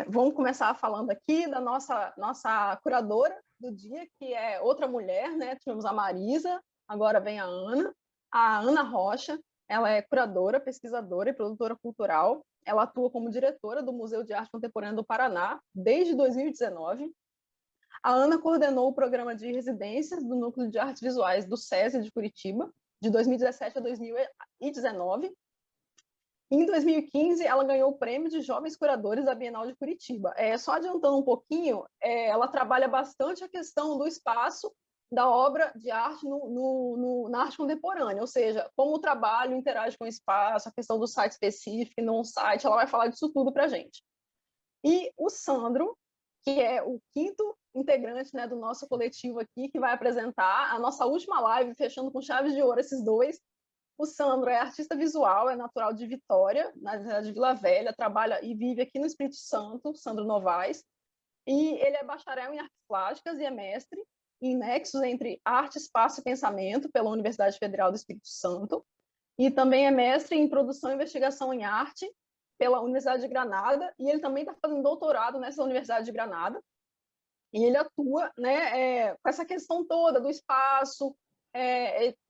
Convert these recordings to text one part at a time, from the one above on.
Vamos começar falando aqui da nossa curadora do dia, que é outra mulher, né? Tivemos a Marisa, agora vem a Ana Rocha. Ela é curadora, pesquisadora e produtora cultural. Ela atua como diretora do Museu de Arte Contemporânea do Paraná desde 2019. A Ana coordenou o programa de residências do Núcleo de Artes Visuais do SESI de Curitiba, de 2017 a 2019. Em 2015, ela ganhou o prêmio de Jovens Curadores da Bienal de Curitiba. Só adiantando um pouquinho, ela trabalha bastante a questão do espaço da obra de arte na arte contemporânea, ou seja, como o trabalho interage com o espaço, a questão do site específico, não site, ela vai falar disso tudo para a gente. E o Sandro, que é o quinto integrante, né, do nosso coletivo aqui, que vai apresentar a nossa última live, fechando com chaves de ouro esses dois. O Sandro é artista visual, é natural de Vitória, na cidade de Vila Velha, trabalha e vive aqui no Espírito Santo, Sandro Novaes, e ele é bacharel em artes plásticas e é mestre em nexos entre arte, espaço e pensamento pela Universidade Federal do Espírito Santo, e também é mestre em produção e investigação em arte pela Universidade de Granada, e ele também está fazendo doutorado nessa Universidade de Granada, e ele atua, né, com essa questão toda do espaço,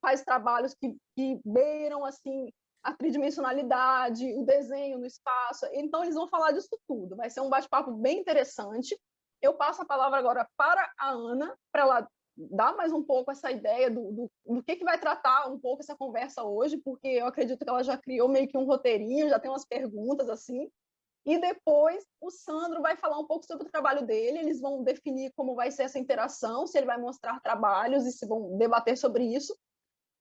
faz trabalhos que beiram assim, a tridimensionalidade, o desenho no espaço. Então, eles vão falar disso tudo. Vai ser um bate-papo bem interessante. Eu passo a palavra agora para a Ana, para ela dar mais um pouco essa ideia do que vai tratar um pouco essa conversa hoje, porque eu acredito que ela já criou meio que um roteirinho, já tem umas perguntas assim. E depois o Sandro vai falar um pouco sobre o trabalho dele, eles vão definir como vai ser essa interação, se ele vai mostrar trabalhos e se vão debater sobre isso.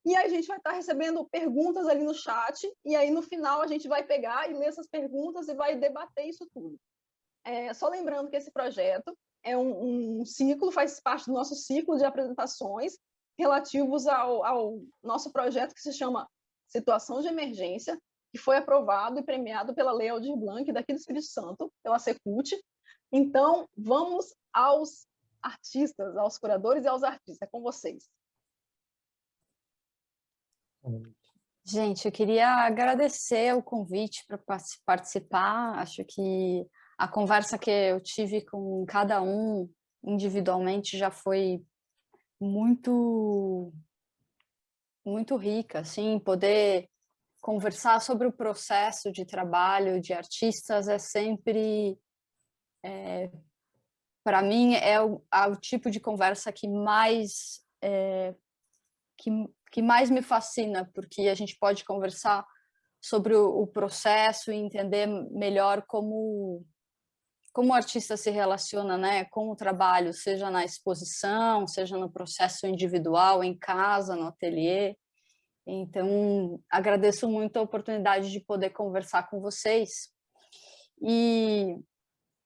E aí a gente vai estar recebendo perguntas ali no chat, e aí no final a gente vai pegar e ler essas perguntas e vai debater isso tudo. Só lembrando que esse projeto é um ciclo, faz parte do nosso ciclo de apresentações relativos ao nosso projeto que se chama Situação de Emergência, que foi aprovado e premiado pela Lei Aldir Blanc, daqui do Espírito Santo, pela Secult. Então, vamos aos artistas, aos curadores e aos artistas. É com vocês. Gente, eu queria agradecer o convite para participar. Acho que a conversa que eu tive com cada um individualmente já foi muito, muito rica, assim, poder conversar sobre o processo de trabalho de artistas é sempre, para mim, é o tipo de conversa que que mais me fascina, porque a gente pode conversar sobre o processo e entender melhor como o artista se relaciona, né, com o trabalho, seja na exposição, seja no processo individual, em casa, no ateliê. Então, agradeço muito a oportunidade de poder conversar com vocês. E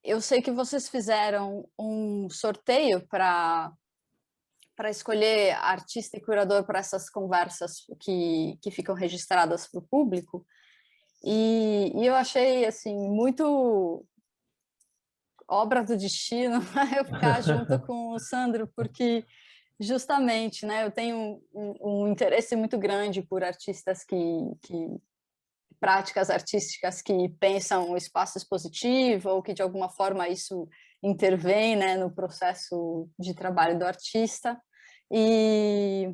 eu sei que vocês fizeram um sorteio para escolher artista e curador para essas conversas que ficam registradas para o público. E eu achei assim muito obra do destino eu ficar junto com o Sandro, porque justamente, né, eu tenho um interesse muito grande por artistas que práticas artísticas que pensam o espaço expositivo ou que de alguma forma isso intervém, né, no processo de trabalho do artista. E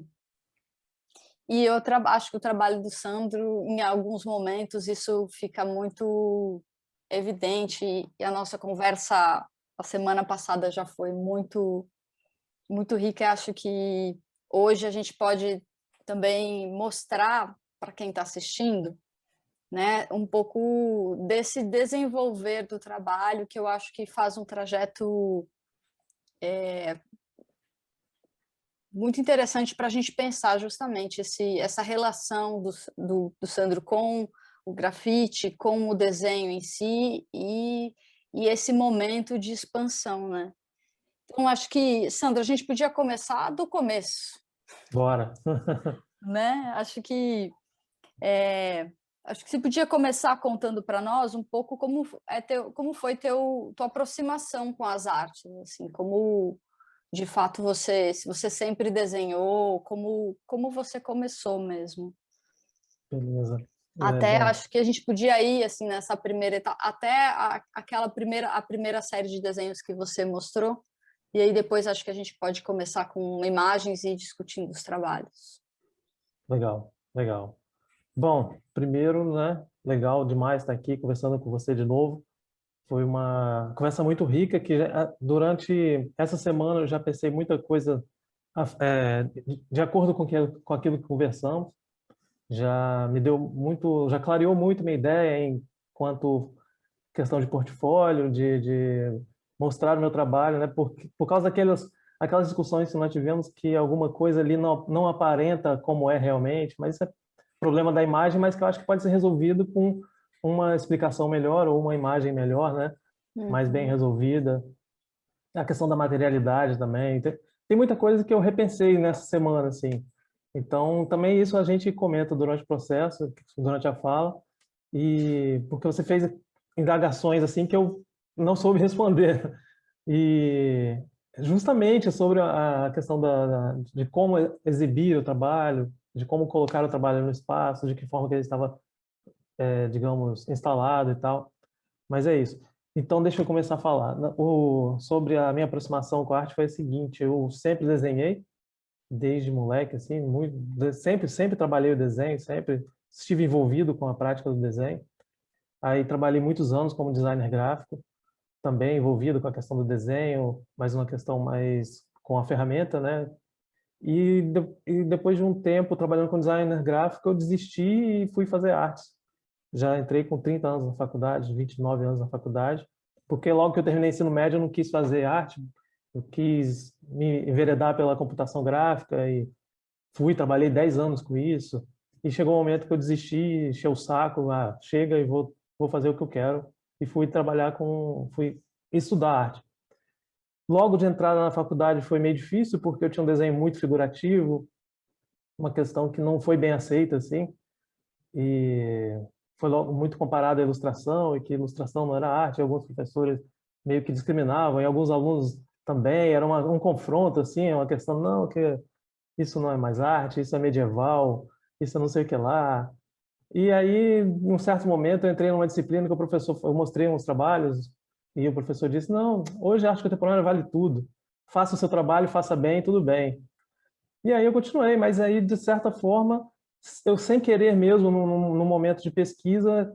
eu acho que o trabalho do Sandro, em alguns momentos, isso fica muito evidente, e a nossa conversa a semana passada já foi muito, muito rica. Eu acho que hoje a gente pode também mostrar para quem está assistindo, né, um pouco desse desenvolver do trabalho, que eu acho que faz um trajeto muito interessante para a gente pensar justamente essa relação do Sandro com o grafite, com o desenho em si e esse momento de expansão, né? Então, acho que, Sandro, a gente podia começar do começo. Bora! Né? Acho que você podia começar contando para nós um pouco como foi tua aproximação com as artes, assim, como de fato se você sempre desenhou, como você começou mesmo. Beleza. Até Bom, acho que a gente podia ir assim nessa primeira etapa, até a primeira série de desenhos que você mostrou, e aí depois acho que a gente pode começar com imagens e ir discutindo os trabalhos. legal, legal. Bom, primeiro, né, legal demais estar aqui conversando com você de novo. Foi uma conversa muito rica que durante essa semana eu já pensei muita coisa de acordo com aquilo que conversamos. Já me deu muito, já clareou muito minha ideia em quanto questão de portfólio, de mostrar o meu trabalho, né? Por causa aquelas discussões que nós tivemos que alguma coisa ali não aparenta como é realmente, mas isso é problema da imagem, mas que eu acho que pode ser resolvido com uma explicação melhor ou uma imagem melhor, né? Mais bem resolvida. A questão da materialidade também. Tem muita coisa que eu repensei nessa semana, assim. Então, também isso a gente comenta durante o processo, durante a fala, e porque você fez indagações assim que eu não soube responder. E justamente sobre a questão de como exibir o trabalho, de como colocar o trabalho no espaço, de que forma que ele estava, digamos, instalado e tal. Mas é isso. Então, deixa eu começar a falar. Sobre a minha aproximação com a arte foi a seguinte: eu sempre desenhei, desde moleque, assim, sempre trabalhei o desenho, sempre estive envolvido com a prática do desenho. Aí trabalhei muitos anos como designer gráfico, também envolvido com a questão do desenho, mas uma questão mais com a ferramenta, né? E depois de um tempo trabalhando com designer gráfico, eu desisti e fui fazer artes. Já entrei com 30 anos na faculdade, 29 anos na faculdade, porque logo que eu terminei o ensino médio eu não quis fazer arte, eu quis me enveredar pela computação gráfica e trabalhei 10 anos com isso, e chegou um momento que eu desisti, encheu o saco, chega e vou fazer o que eu quero, e fui estudar arte. Logo de entrada na faculdade foi meio difícil, porque eu tinha um desenho muito figurativo, uma questão que não foi bem aceita, assim, e foi logo muito comparado à ilustração, e que ilustração não era arte, alguns professores meio que discriminavam, e alguns alunos também, era um confronto, assim, uma questão, não, que isso não é mais arte, isso é medieval, isso é não sei o que lá. E aí, em um certo momento, eu entrei numa disciplina que eu mostrei uns trabalhos, e o professor disse, não, hoje a arte contemporânea vale tudo, faça o seu trabalho, faça bem, tudo bem. E aí eu continuei, mas aí, de certa forma, eu sem querer mesmo, num momento de pesquisa,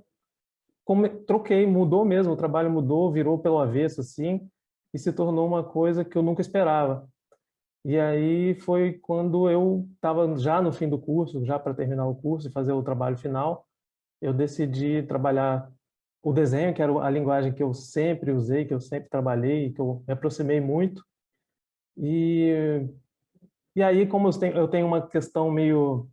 troquei, mudou mesmo, o trabalho mudou, virou pelo avesso, assim, e se tornou uma coisa que eu nunca esperava. E aí foi quando eu estava já no fim do curso, já para terminar o curso e fazer o trabalho final, eu decidi trabalhar o desenho, que era a linguagem que eu sempre usei, que eu sempre trabalhei, que eu me aproximei muito. E, e aí, como eu tenho uma questão meio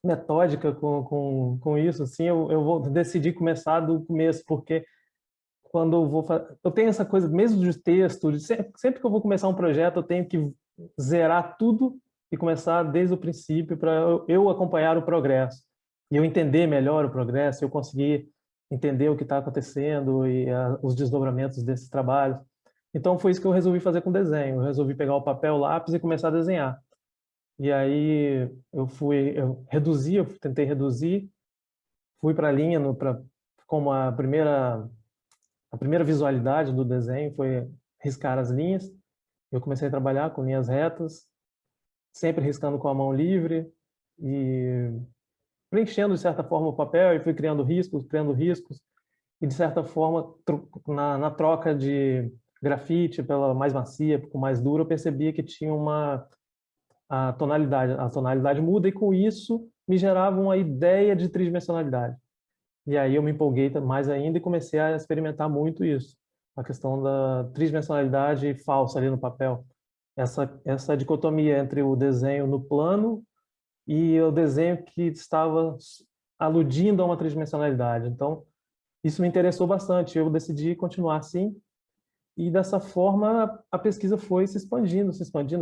metódica com isso, assim, eu vou decidir começar do começo, porque quando eu tenho essa coisa mesmo de texto, sempre que eu vou começar um projeto, eu tenho que zerar tudo e começar desde o princípio para eu acompanhar o progresso e eu entender melhor o progresso, eu conseguir entender o que está acontecendo e os desdobramentos desse trabalho. Então foi isso que eu resolvi fazer com desenho. Eu resolvi pegar o papel, o lápis e começar a desenhar. E aí eu tentei reduzir, fui para a linha como a primeira visualidade do desenho foi riscar as linhas. Eu comecei a trabalhar com linhas retas, sempre riscando com a mão livre e preenchendo de certa forma o papel e fui criando riscos e de certa forma na troca de grafite pela mais macia, com mais dura, eu percebia que tinha a tonalidade muda e com isso me gerava uma ideia de tridimensionalidade. E aí eu me empolguei mais ainda e comecei a experimentar muito isso, a questão da tridimensionalidade falsa ali no papel. Essa dicotomia entre o desenho no plano e o desenho que estava aludindo a uma tridimensionalidade. Então, isso me interessou bastante. Eu decidi continuar assim e dessa forma a pesquisa foi se expandindo,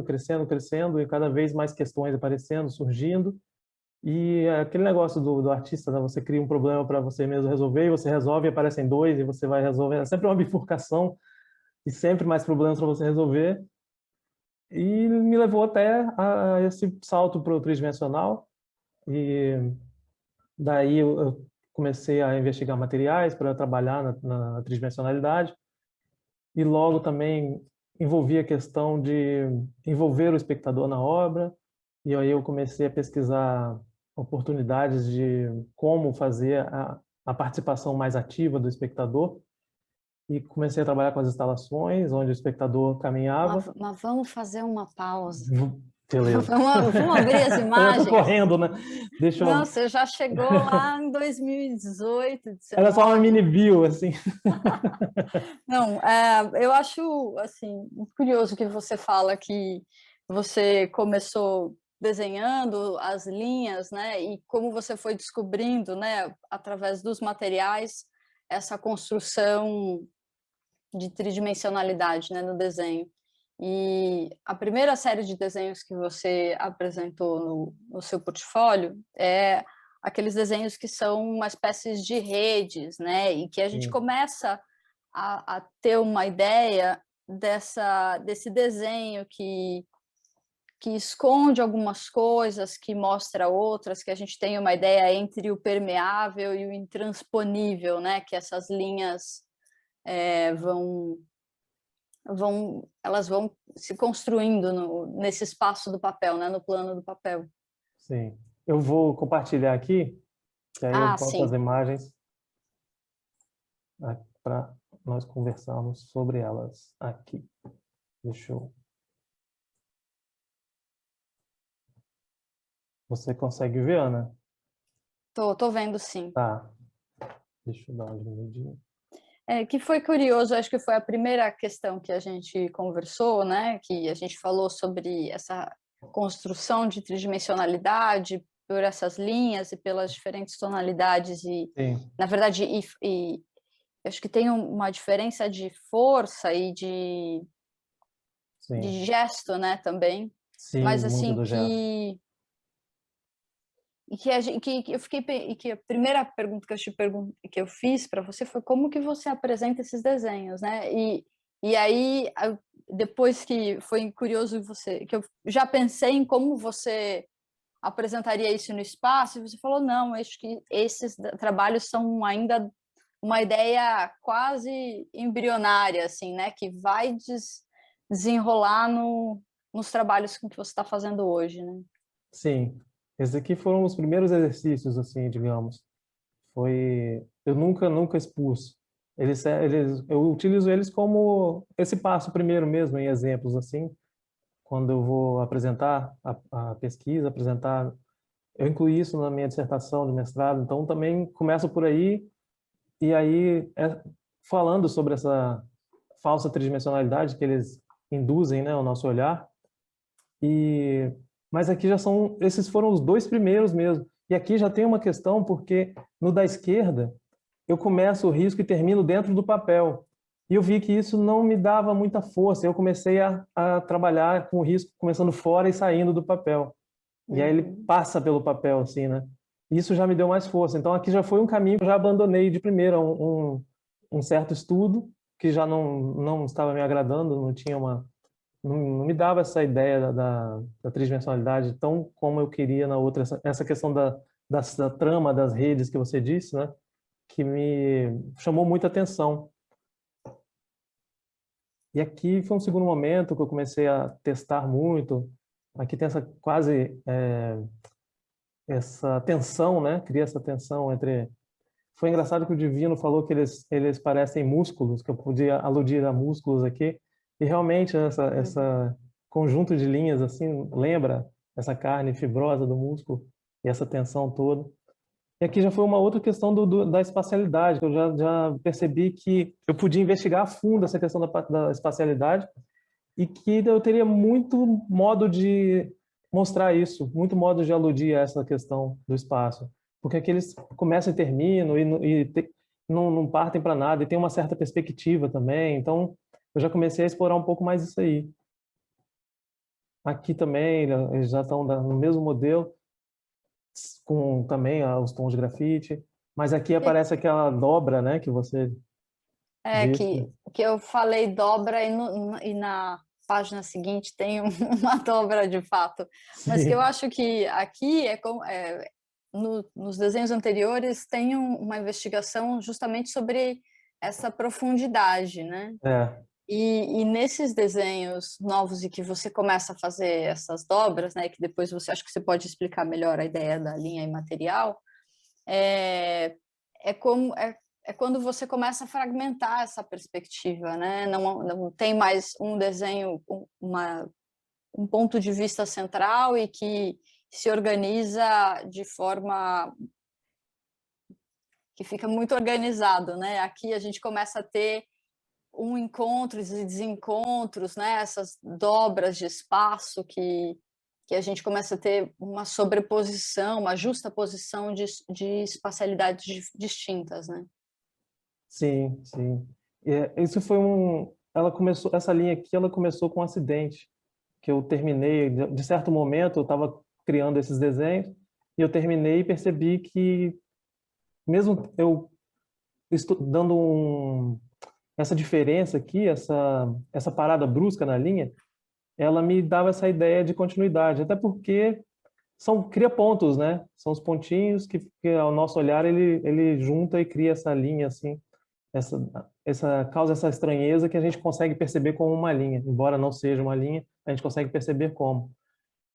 crescendo e cada vez mais questões aparecendo, surgindo. E aquele negócio do artista, né? Você cria um problema para você mesmo resolver, e você resolve, e aparecem dois, e você vai resolver. É sempre uma bifurcação e sempre mais problemas para você resolver. E me levou até a esse salto para o tridimensional. E Daí eu comecei a investigar materiais para trabalhar na tridimensionalidade e logo também envolvi a questão de envolver o espectador na obra, e aí eu comecei a pesquisar oportunidades de como fazer a participação mais ativa do espectador, e comecei a trabalhar com as instalações, onde o espectador caminhava. Mas vamos fazer uma pausa. Beleza. Vamos abrir as Eu imagens. tô correndo, né? Deixa Não, eu... você já chegou lá em 2018, 19. Era só uma mini bio, assim. Não, eu acho, assim, muito curioso que você fala que você começou desenhando as linhas, né, e como você foi descobrindo, né, através dos materiais, essa construção de tridimensionalidade, né, no desenho. E a primeira série de desenhos que você apresentou no seu portfólio é aqueles desenhos que são uma espécie de redes, né, e que a gente começa a ter uma ideia desse desenho que esconde algumas coisas, que mostra outras, que a gente tem uma ideia entre o permeável e o intransponível, né, que essas linhas elas vão se construindo nesse espaço do papel, né, no plano do papel. Sim. Eu vou compartilhar aqui, que aí eu boto as Sim. imagens para nós conversarmos sobre elas aqui. Deixa eu... Você consegue ver, Ana? Tô vendo, sim. Tá. Deixa eu dar uma diminuidinha. Que foi curioso, acho que foi a primeira questão que a gente conversou, né? Que a gente falou sobre essa construção de tridimensionalidade por essas linhas e pelas diferentes tonalidades e, Sim. na verdade, acho que tem uma diferença de força e de gesto, né? Também, sim, mas muito assim do gesto. que a primeira pergunta que eu fiz para você foi como que você apresenta esses desenhos, né? E aí depois que foi curioso que eu já pensei em como você apresentaria isso no espaço, e você falou não, acho que esses trabalhos são ainda uma ideia quase embrionária, assim, né? Que vai desenrolar nos trabalhos que você está fazendo hoje, né? Sim. Esses aqui foram os primeiros exercícios, assim, digamos. Eu nunca expus. Eu utilizo eles como esse passo primeiro mesmo, em exemplos, assim, quando eu vou apresentar a pesquisa, eu incluí isso na minha dissertação de mestrado, então também começo por aí, e aí falando sobre essa falsa tridimensionalidade que eles induzem, né, o nosso olhar. Mas aqui esses foram os dois primeiros mesmo. E aqui já tem uma questão, porque no da esquerda, eu começo o risco e termino dentro do papel. E eu vi que isso não me dava muita força. Eu comecei a trabalhar com o risco começando fora e saindo do papel. E aí ele passa pelo papel, assim, né? Isso já me deu mais força. Então aqui já foi um caminho que eu já abandonei de primeira, um certo estudo que já não estava me agradando, não me dava essa ideia da tridimensionalidade tão como eu queria na outra. Essa questão da trama, das redes que você disse, né? Que me chamou muita atenção. E aqui foi um segundo momento que eu comecei a testar muito. Aqui tem essa tensão, né? Cria essa tensão entre... Foi engraçado que o Divino falou que eles parecem músculos, que eu podia aludir a músculos aqui. E realmente essa conjunto de linhas assim lembra essa carne fibrosa do músculo e essa tensão toda. E aqui já foi uma outra questão da espacialidade, que eu já percebi que eu podia investigar a fundo essa questão da espacialidade e que eu teria muito modo de mostrar isso, muito modo de aludir a essa questão do espaço. Porque aqui eles começam e terminam não partem para nada e tem uma certa perspectiva também. Então, eu já comecei a explorar um pouco mais isso aí. Aqui também, eles já estão no mesmo modelo, com também os tons de grafite, mas aqui aparece aquela dobra, né, que você disse. Que eu falei dobra e na página seguinte tem uma dobra de fato. Mas que eu acho que aqui nos desenhos anteriores tem uma investigação justamente sobre essa profundidade, né? E nesses desenhos novos e que você começa a fazer essas dobras, né? Que depois você acho que você pode explicar melhor a ideia da linha imaterial, é quando você começa a fragmentar essa perspectiva, né? Não tem mais um desenho, um ponto de vista central e que se organiza de forma que fica muito organizado, né? Aqui a gente começa a ter encontros e desencontros, né? Essas dobras de espaço que a gente começa a ter uma sobreposição, uma justaposição de espacialidades distintas, né? Sim, sim. Isso foi ela começou, essa linha aqui, ela começou com um acidente, que eu terminei, de certo momento, eu estava criando esses desenhos, e eu terminei e percebi que, mesmo eu dando essa diferença aqui, essa parada brusca na linha, ela me dava essa ideia de continuidade, até porque cria pontos, né? São os pontinhos que ao nosso olhar ele junta e cria essa linha assim, causa essa estranheza que a gente consegue perceber como uma linha, embora não seja uma linha, a gente consegue perceber como.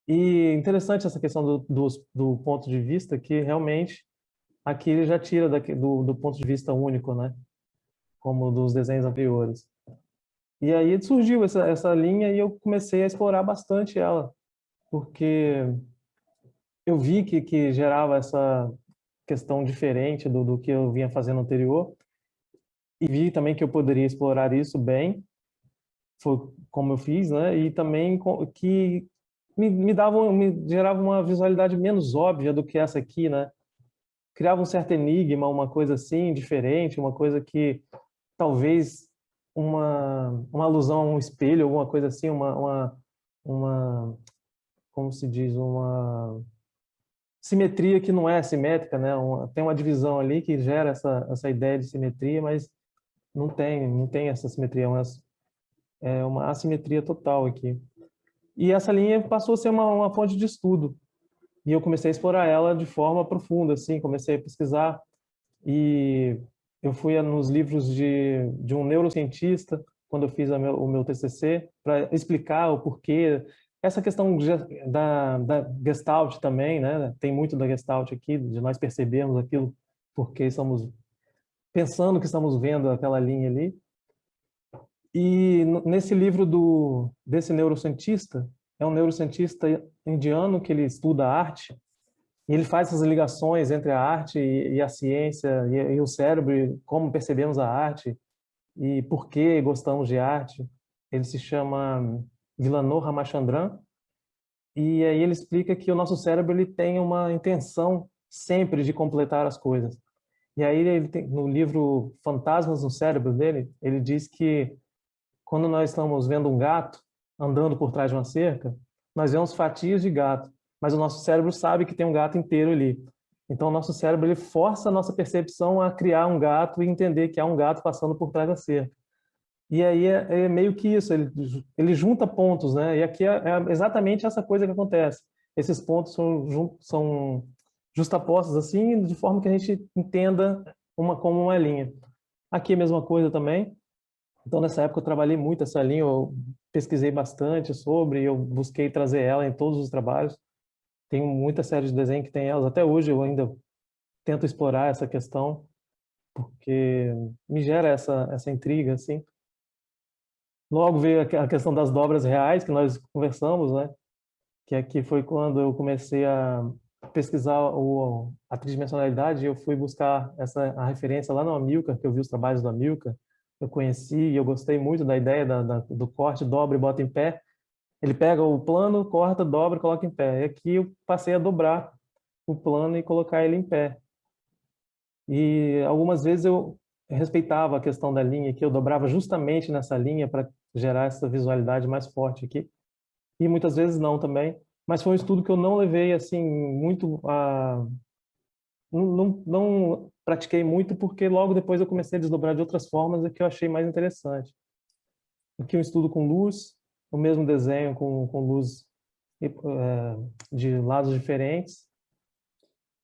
E interessante essa questão do ponto de vista, que realmente aqui ele já tira do ponto de vista único, né? Como dos desenhos anteriores. E aí surgiu essa linha e eu comecei a explorar bastante ela, porque eu vi que gerava essa questão diferente do que eu vinha fazendo anterior, e vi também que eu poderia explorar isso bem, foi como eu fiz, né? E também que me gerava uma visualidade menos óbvia do que essa aqui, né? Criava um certo enigma, uma coisa assim diferente, uma coisa que talvez uma alusão a um espelho, alguma coisa assim, como se diz, uma simetria que não é simétrica, né? Tem uma divisão ali que gera essa ideia de simetria, mas não tem essa simetria, é uma assimetria total aqui. E essa linha passou a ser uma fonte de estudo, e eu comecei a explorar ela de forma profunda, assim, comecei a pesquisar, e eu fui nos livros de um neurocientista, quando eu fiz o meu TCC, para explicar o porquê. Essa questão da Gestalt também, né? Tem muito da Gestalt aqui, de nós percebermos aquilo porque estamos pensando que estamos vendo aquela linha ali. E nesse livro desse neurocientista, é um neurocientista indiano que ele estuda arte, e ele faz essas ligações entre a arte e a ciência, e o cérebro, e como percebemos a arte, e por que gostamos de arte. Ele se chama Villanor Ramachandran, e aí ele explica que o nosso cérebro ele tem uma intenção sempre de completar as coisas. E aí no livro Fantasmas no Cérebro dele, ele diz que quando nós estamos vendo um gato andando por trás de uma cerca, nós vemos fatias de gato, mas o nosso cérebro sabe que tem um gato inteiro ali. Então, o nosso cérebro ele força a nossa percepção a criar um gato e entender que há um gato passando por trás da cerca. E aí é meio que isso, ele junta pontos, né? E aqui é exatamente essa coisa que acontece. Esses pontos são justapostos assim, de forma que a gente entenda como uma linha. Aqui é a mesma coisa também. Então, nessa época, eu trabalhei muito essa linha, eu pesquisei bastante sobre, eu busquei trazer ela em todos os trabalhos. Tem muita série de desenho que tem elas. Até hoje eu ainda tento explorar essa questão, porque me gera essa intriga, assim. Logo veio a questão das dobras reais, que nós conversamos, né? Que aqui foi quando eu comecei a pesquisar a tridimensionalidade, e eu fui buscar a referência lá no Amilcar, que eu vi os trabalhos do Amilcar, eu conheci e eu gostei muito da ideia do corte, dobra e bota em pé. Ele pega o plano, corta, dobra e coloca em pé. E aqui eu passei a dobrar o plano e colocar ele em pé. E algumas vezes eu respeitava a questão da linha, que eu dobrava justamente nessa linha para gerar essa visualidade mais forte aqui. E muitas vezes não também. Mas foi um estudo que eu não levei assim muito a não pratiquei muito, porque logo depois eu comecei a desdobrar de outras formas e que eu achei mais interessante. Aqui um estudo com luz, o mesmo desenho com luz de lados diferentes.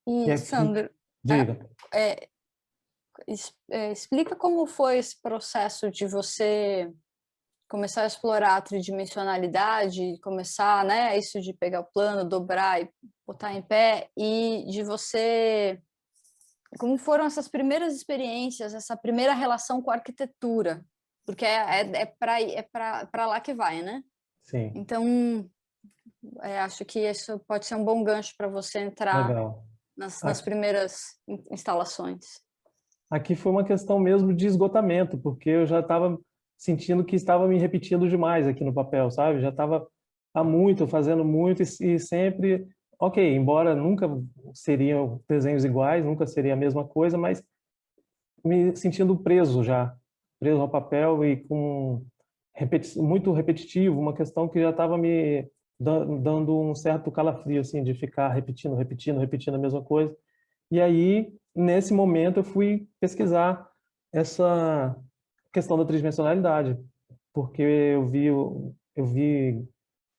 E, aqui, Sandro, diga. explica como foi esse processo de você começar a explorar a tridimensionalidade, começar, né, isso de pegar o plano, dobrar e botar em pé, e de você... Como foram essas primeiras experiências, essa primeira relação com a arquitetura? Porque é para lá que vai, né? Sim, Então, acho que isso pode ser um bom gancho para você entrar legal. nas primeiras instalações. Aqui foi uma questão mesmo de esgotamento, porque eu já estava sentindo que estava me repetindo demais aqui no papel, sabe? Já estava há muito, fazendo muito e sempre, ok, embora nunca seriam desenhos iguais, nunca seria a mesma coisa, mas me sentindo preso já, preso ao papel e com muito repetitivo, uma questão que já estava me dando um certo calafrio, assim, de ficar repetindo a mesma coisa. E aí, nesse momento, eu fui pesquisar essa questão da tridimensionalidade, porque eu vi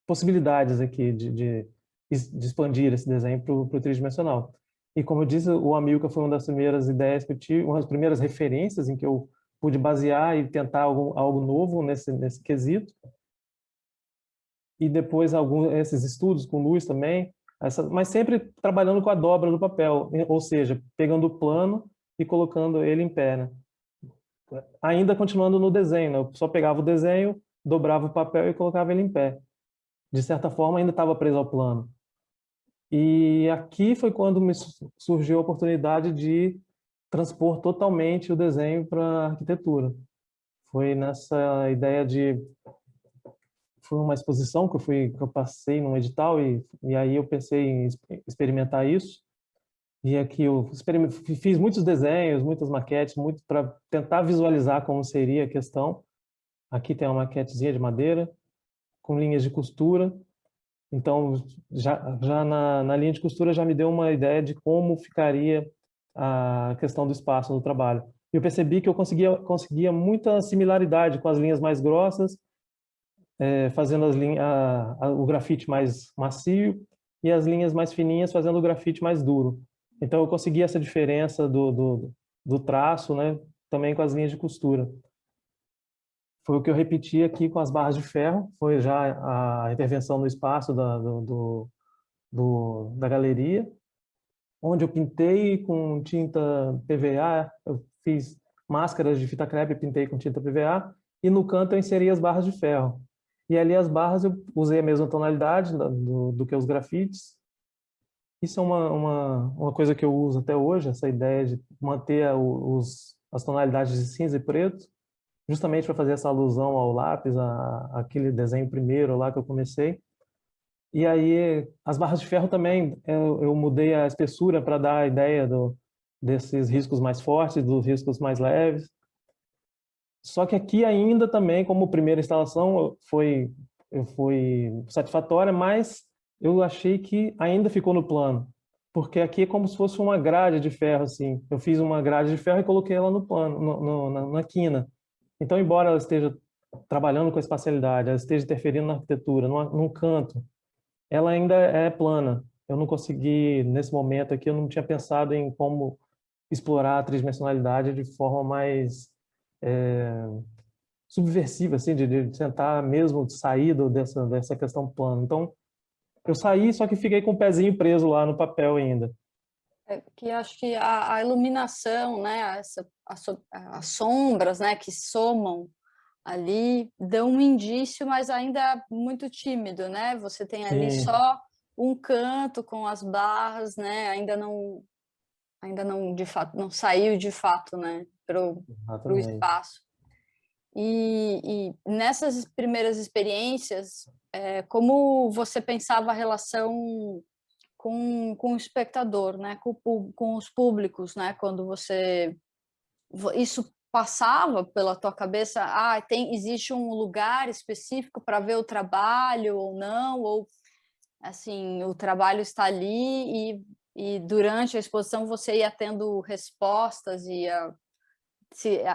possibilidades aqui de expandir esse desenho para o tridimensional. E como eu disse, o Amilcar foi uma das primeiras ideias que eu tive, uma das primeiras referências em que eu pude basear e tentar algo novo nesse quesito. E depois esses estudos com luz também, mas sempre trabalhando com a dobra do papel, ou seja, pegando o plano e colocando ele em pé, né? Ainda continuando no desenho, né? Eu só pegava o desenho, dobrava o papel e colocava ele em pé. De certa forma, ainda estava preso ao plano. E aqui foi quando me surgiu a oportunidade de transpor totalmente o desenho para a arquitetura. Foi nessa ideia de... Foi uma exposição que eu passei num edital e aí eu pensei em experimentar isso. E aqui eu fiz muitos desenhos, muitas maquetes, muito para tentar visualizar como seria a questão. Aqui tem uma maquetezinha de madeira com linhas de costura. Então, já na linha de costura já me deu uma ideia de como ficaria a questão do espaço no trabalho. Eu percebi que eu conseguia muita similaridade com as linhas mais grossas, fazendo o grafite mais macio e as linhas mais fininhas fazendo o grafite mais duro. Então, eu consegui essa diferença do traço, né, também com as linhas de costura. Foi o que eu repeti aqui com as barras de ferro, foi já a intervenção no espaço da galeria, onde eu pintei com tinta PVA, eu fiz máscaras de fita crepe, pintei com tinta PVA, e no canto eu inseri as barras de ferro. E ali as barras eu usei a mesma tonalidade do que os grafites. Isso é uma coisa que eu uso até hoje, essa ideia de manter as tonalidades de cinza e preto, justamente para fazer essa alusão ao lápis, aquele desenho primeiro lá que eu comecei. E aí, as barras de ferro também, eu mudei a espessura para dar a ideia desses riscos mais fortes, dos riscos mais leves. Só que aqui ainda também, como primeira instalação, foi satisfatória, mas eu achei que ainda ficou no plano. Porque aqui é como se fosse uma grade de ferro, assim. Eu fiz uma grade de ferro e coloquei ela no plano, na quina. Então, embora ela esteja trabalhando com a espacialidade, ela esteja interferindo na arquitetura, num canto, ela ainda é plana. Eu não consegui, nesse momento aqui, eu não tinha pensado em como explorar a tridimensionalidade de forma mais subversiva, assim, de tentar mesmo sair dessa questão plana. Então, eu saí, só que fiquei com o pezinho preso lá no papel ainda. Que acho que a iluminação, né, as sombras, né, que somam ali, dão um indício, mas ainda muito tímido, né? Você tem ali Sim, só um canto com as barras, né? Ainda não de fato não saiu de fato, né, pro exatamente. espaço. E nessas primeiras experiências, como você pensava a relação com o espectador, né, com os públicos, né, quando isso passava pela tua cabeça, existe um lugar específico para ver o trabalho ou não, ou assim, o trabalho está ali e durante a exposição você ia tendo respostas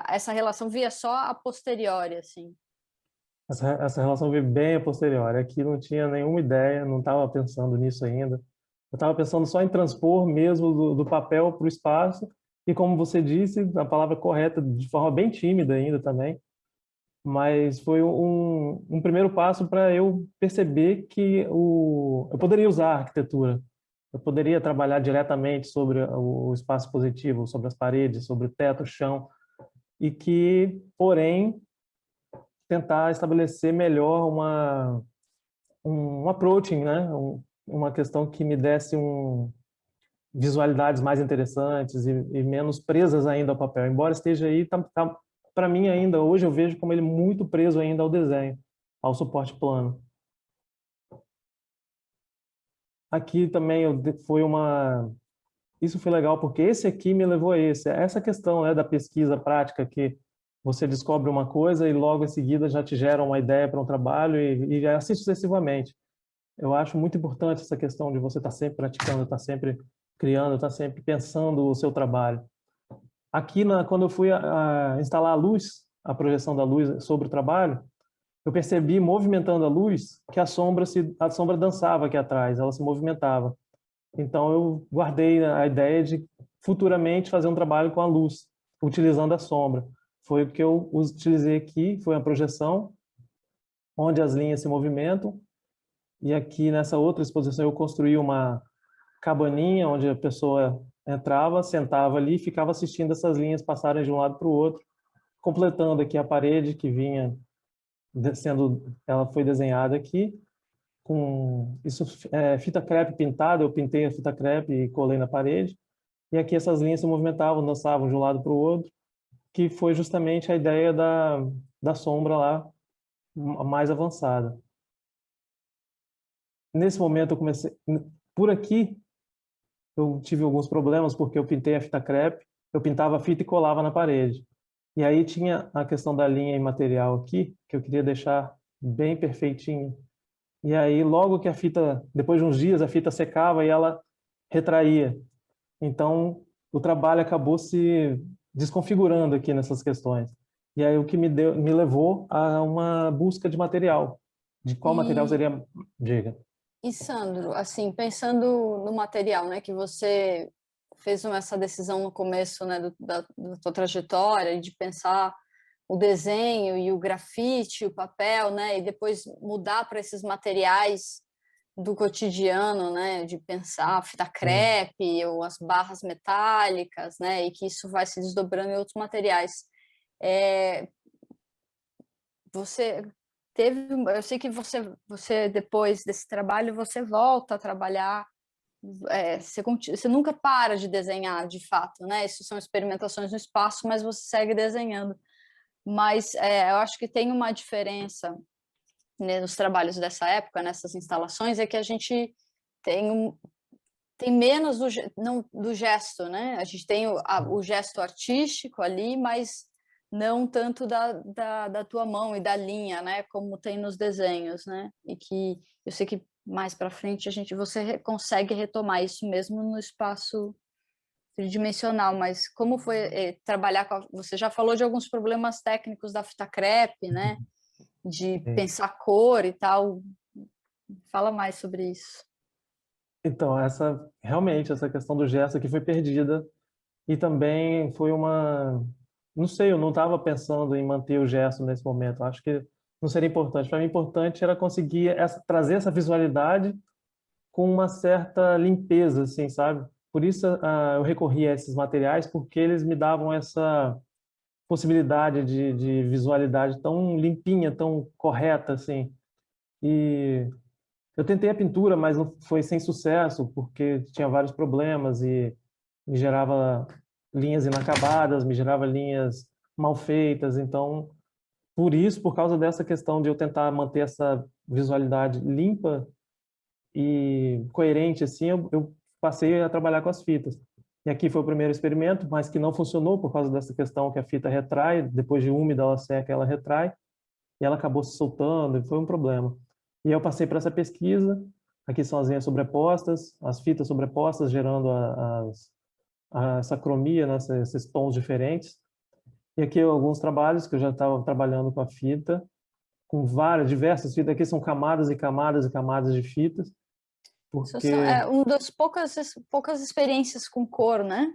essa relação via só a posteriori, assim. Essa relação veio bem a posteriori. Aqui não tinha nenhuma ideia, não estava pensando nisso ainda. Eu estava pensando só em transpor mesmo do papel para o espaço, e como você disse, a palavra correta, de forma bem tímida ainda também, mas foi um primeiro passo para eu perceber que eu poderia usar a arquitetura, eu poderia trabalhar diretamente sobre o espaço positivo, sobre as paredes, sobre o teto, o chão, e que, porém, tentar estabelecer melhor um approaching, né? Uma questão que me desse visualidades mais interessantes e menos presas ainda ao papel. Embora esteja aí, para mim ainda, hoje eu vejo como ele muito preso ainda ao desenho, ao suporte plano. Aqui também isso foi legal, porque esse aqui me levou a essa questão, né, da pesquisa prática, que você descobre uma coisa e logo em seguida já te gera uma ideia para um trabalho e assim sucessivamente. Eu acho muito importante essa questão de você estar sempre praticando, estar sempre criando, estar sempre pensando o seu trabalho. Aqui, quando eu fui instalar a luz, a projeção da luz sobre o trabalho, eu percebi, movimentando a luz, que a sombra dançava aqui atrás, ela se movimentava. Então, eu guardei a ideia de futuramente fazer um trabalho com a luz, utilizando a sombra. Foi o que eu utilizei aqui, foi a projeção, onde as linhas se movimentam. E aqui, nessa outra exposição, eu construí uma cabaninha, onde a pessoa entrava, sentava ali e ficava assistindo essas linhas passarem de um lado para o outro, completando aqui a parede que vinha ela foi desenhada aqui, com isso, fita crepe pintada, eu pintei a fita crepe e colei na parede, e aqui essas linhas se movimentavam, dançavam de um lado para o outro, que foi justamente a ideia da sombra lá, mais avançada. Nesse momento eu comecei, por aqui, eu tive alguns problemas, porque eu pintei a fita crepe, eu pintava a fita e colava na parede. E aí tinha a questão da linha em material aqui, que eu queria deixar bem perfeitinho. E aí, logo que depois de uns dias, a fita secava e ela retraía. Então, o trabalho acabou se desconfigurando aqui nessas questões. E aí, o que me levou a uma busca de material. De qual material seria, diga. E, Sandro, assim, pensando no material, né, que você fez essa decisão no começo, né, da tua trajetória, de pensar o desenho e o grafite, o papel, né, e depois mudar para esses materiais do cotidiano, né, de pensar a fita crepe ou as barras metálicas, né, e que isso vai se desdobrando em outros materiais. Você eu sei que você depois desse trabalho você volta a trabalhar, você nunca para de desenhar, de fato, né? Isso são experimentações no espaço, mas você segue desenhando. Mas eu acho que tem uma diferença, né, nos trabalhos dessa época, nessas instalações, é que a gente tem menos do gesto, né? A gente tem o gesto artístico ali, mas não tanto da tua mão e da linha, né? Como tem nos desenhos, né? E que eu sei que mais para frente você consegue retomar isso mesmo no espaço tridimensional, mas como foi trabalhar você já falou de alguns problemas técnicos da fita crepe, né? De pensar cor e tal. Fala mais sobre isso. Então, realmente, essa questão do gesto aqui foi perdida. E também foi não sei, eu não estava pensando em manter o gesto nesse momento. Acho que não seria importante. Para mim, importante era conseguir trazer essa visualidade com uma certa limpeza, assim, sabe? Por isso eu recorri a esses materiais, porque eles me davam essa possibilidade de visualidade tão limpinha, tão correta, assim. E eu tentei a pintura, mas não foi sem sucesso, porque tinha vários problemas e me gerava linhas inacabadas, me gerava linhas mal feitas. Então, por causa dessa questão de eu tentar manter essa visualidade limpa e coerente, assim, eu passei a trabalhar com as fitas. E aqui foi o primeiro experimento, mas que não funcionou por causa dessa questão que a fita retrai, depois de úmida ela seca, ela retrai, e ela acabou se soltando, e foi um problema. E eu passei para essa pesquisa, aqui são as linhas sobrepostas, as fitas sobrepostas, gerando essa cromia, né, esses tons diferentes. E aqui alguns trabalhos que eu já estava trabalhando com a fita, com diversas fitas. Aqui são camadas e camadas e camadas de fitas. porque... É uma das poucas experiências com cor, né?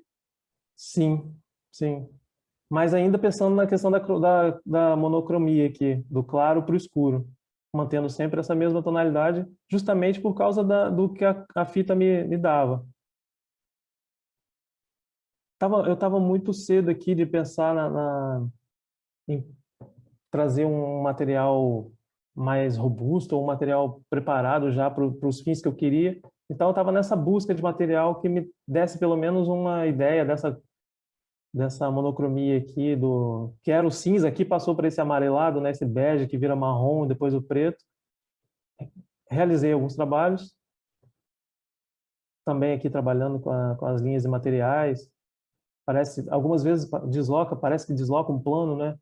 Sim, sim. Mas ainda pensando na questão da monocromia aqui, do claro para o escuro, mantendo sempre essa mesma tonalidade, justamente por causa do que a fita me dava. Eu estava muito cedo aqui de pensar em trazer um material mais robusto, ou um material preparado já para os fins que eu queria. Então, eu estava nessa busca de material que me desse pelo menos uma ideia dessa monocromia aqui, que era o cinza, aqui passou para esse amarelado, né, esse bege que vira marrom, depois o preto. Realizei alguns trabalhos, também aqui trabalhando com as linhas de materiais. Algumas vezes parece que desloca um plano, né?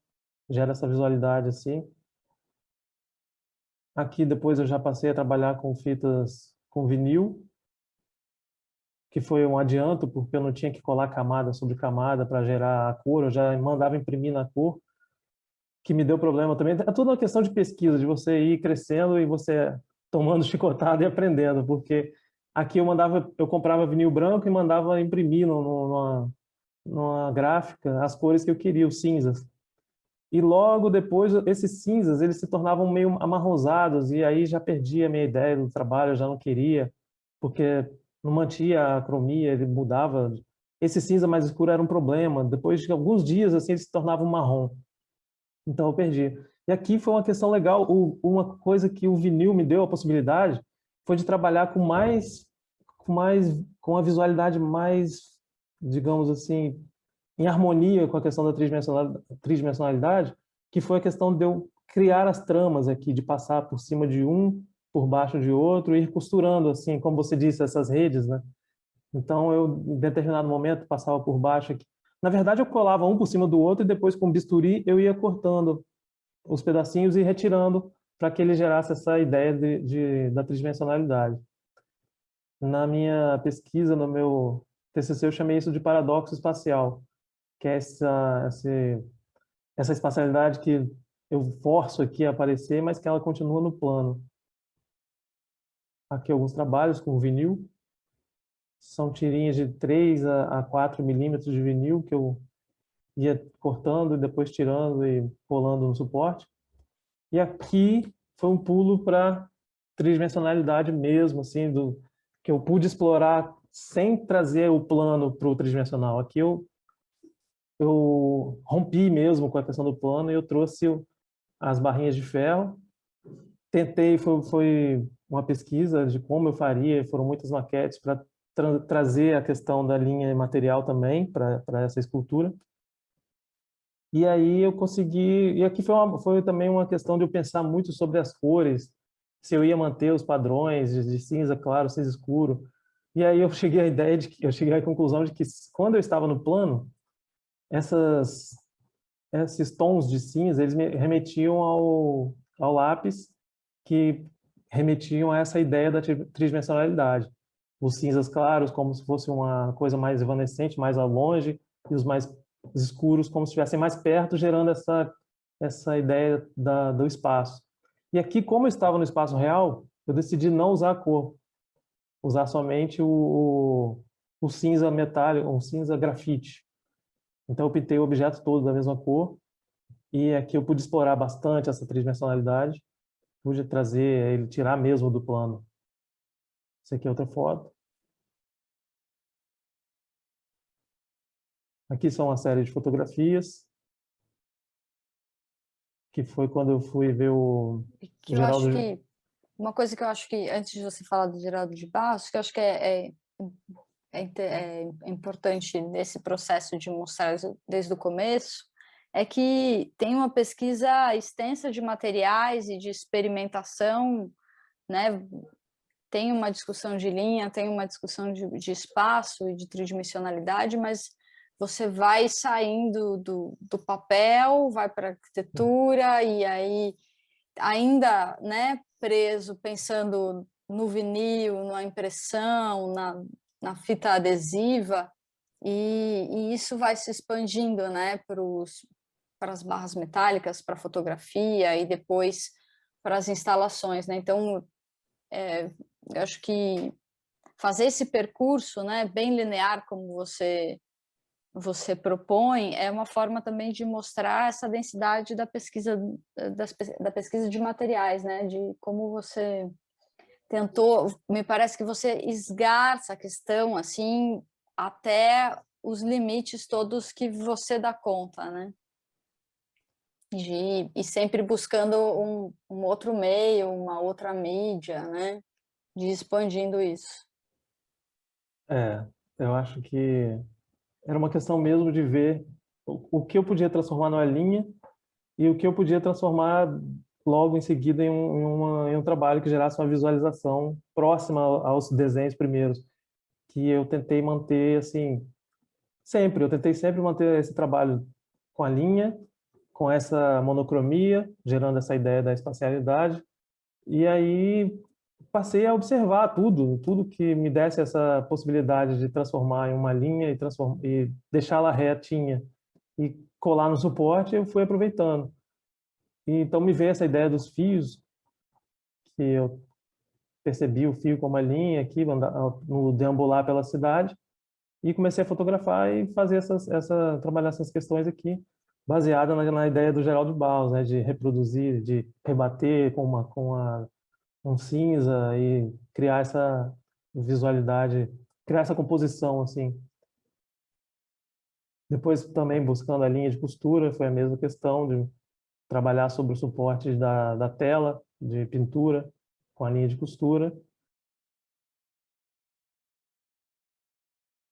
Gera essa visualidade assim. Aqui depois eu já passei a trabalhar com fitas com vinil, que foi um adianto, porque eu não tinha que colar camada sobre camada para gerar a cor, eu já mandava imprimir na cor, que me deu problema também. É tudo uma questão de pesquisa, de você ir crescendo e você tomando chicotada e aprendendo, porque aqui eu comprava vinil branco e mandava imprimir numa gráfica as cores que eu queria, os cinzas. E logo depois, esses cinzas, eles se tornavam meio amarronzados, e aí já perdi a minha ideia do trabalho, eu já não queria, porque não mantinha a cromia, ele mudava. Esse cinza mais escuro era um problema. Depois de alguns dias, assim, ele se tornava um marrom. Então eu perdi. E aqui foi uma questão legal, uma coisa que o vinil me deu a possibilidade foi de trabalhar com uma visualidade mais, digamos assim, em harmonia com a questão da tridimensionalidade, que foi a questão de eu criar as tramas aqui, de passar por cima de um, por baixo de outro, e ir costurando, assim, como você disse, essas redes, né? Então, eu, em determinado momento, passava por baixo aqui. Na verdade, eu colava um por cima do outro e depois, com bisturi, eu ia cortando os pedacinhos e retirando para que ele gerasse essa ideia da tridimensionalidade. Na minha pesquisa, no meu TCC, eu chamei isso de paradoxo espacial, que é essa espacialidade que eu forço aqui a aparecer, mas que ela continua no plano. Aqui alguns trabalhos com vinil. São tirinhas de 3 a 4 milímetros de vinil que eu ia cortando e depois tirando e colando no suporte. E aqui foi um pulo para tridimensionalidade mesmo, assim, que eu pude explorar sem trazer o plano para o tridimensional. Aqui eu rompi mesmo com a questão do plano e eu trouxe as barrinhas de ferro. Tentei, foi uma pesquisa de como eu faria, foram muitas maquetes para trazer a questão da linha material também para essa escultura. E aí eu consegui, e aqui foi também uma questão de eu pensar muito sobre as cores, se eu ia manter os padrões de cinza claro, cinza escuro. E aí eu cheguei à conclusão de que quando eu estava no plano, esses tons de cinza, eles me remetiam ao lápis, que remetiam a essa ideia da tridimensionalidade. Os cinzas claros como se fosse uma coisa mais evanescente, mais ao longe, e os mais escuros como se estivessem mais perto, gerando essa ideia do espaço. E aqui, como eu estava no espaço real, eu decidi não usar a cor, usar somente o cinza metálico, o cinza grafite. Então eu pintei o objeto todo da mesma cor, e aqui eu pude explorar bastante essa tridimensionalidade, pude trazer ele, tirar mesmo do plano. Essa aqui é outra foto. Aqui são uma série de fotografias, que foi quando eu fui ver o Que eu Geraldo... acho que uma coisa que eu acho que, antes de você falar do Geraldo de Barros, que eu acho que é importante nesse processo de mostrar desde o começo, é que tem uma pesquisa extensa de materiais e de experimentação, né? Tem uma discussão de linha, tem uma discussão de espaço e de tridimensionalidade, mas você vai saindo do papel, vai para a arquitetura, e aí ainda, né, preso, pensando no vinil, na impressão, na fita adesiva, e isso vai se expandindo, né, para as barras metálicas, para a fotografia e depois para as instalações, né? Então, eu acho que fazer esse percurso, né, bem linear, como você propõe, é uma forma também de mostrar essa densidade da pesquisa, da pesquisa de materiais, né, de como você tentou, me parece que você esgarça a questão, assim, até os limites todos que você dá conta, né? E sempre buscando um outro meio, uma outra mídia, né? De expandindo isso. Eu acho que era uma questão mesmo de ver o que eu podia transformar numa linha e o que eu podia transformar logo em seguida em um trabalho que gerasse uma visualização próxima aos desenhos primeiros, que eu tentei manter assim, eu tentei sempre manter esse trabalho com a linha, com essa monocromia, gerando essa ideia da espacialidade, e aí passei a observar tudo que me desse essa possibilidade de transformar em uma linha e deixá-la retinha e colar no suporte, eu fui aproveitando. E então me veio essa ideia dos fios, que eu percebi o fio como uma linha aqui, no deambular pela cidade, e comecei a fotografar e fazer trabalhar essas questões aqui, baseada na ideia do Geraldo Barros, né, de reproduzir, de rebater um cinza e criar essa visualidade, criar essa composição assim. Depois também buscando a linha de costura, foi a mesma questão de trabalhar sobre o suporte da tela de pintura com a linha de costura.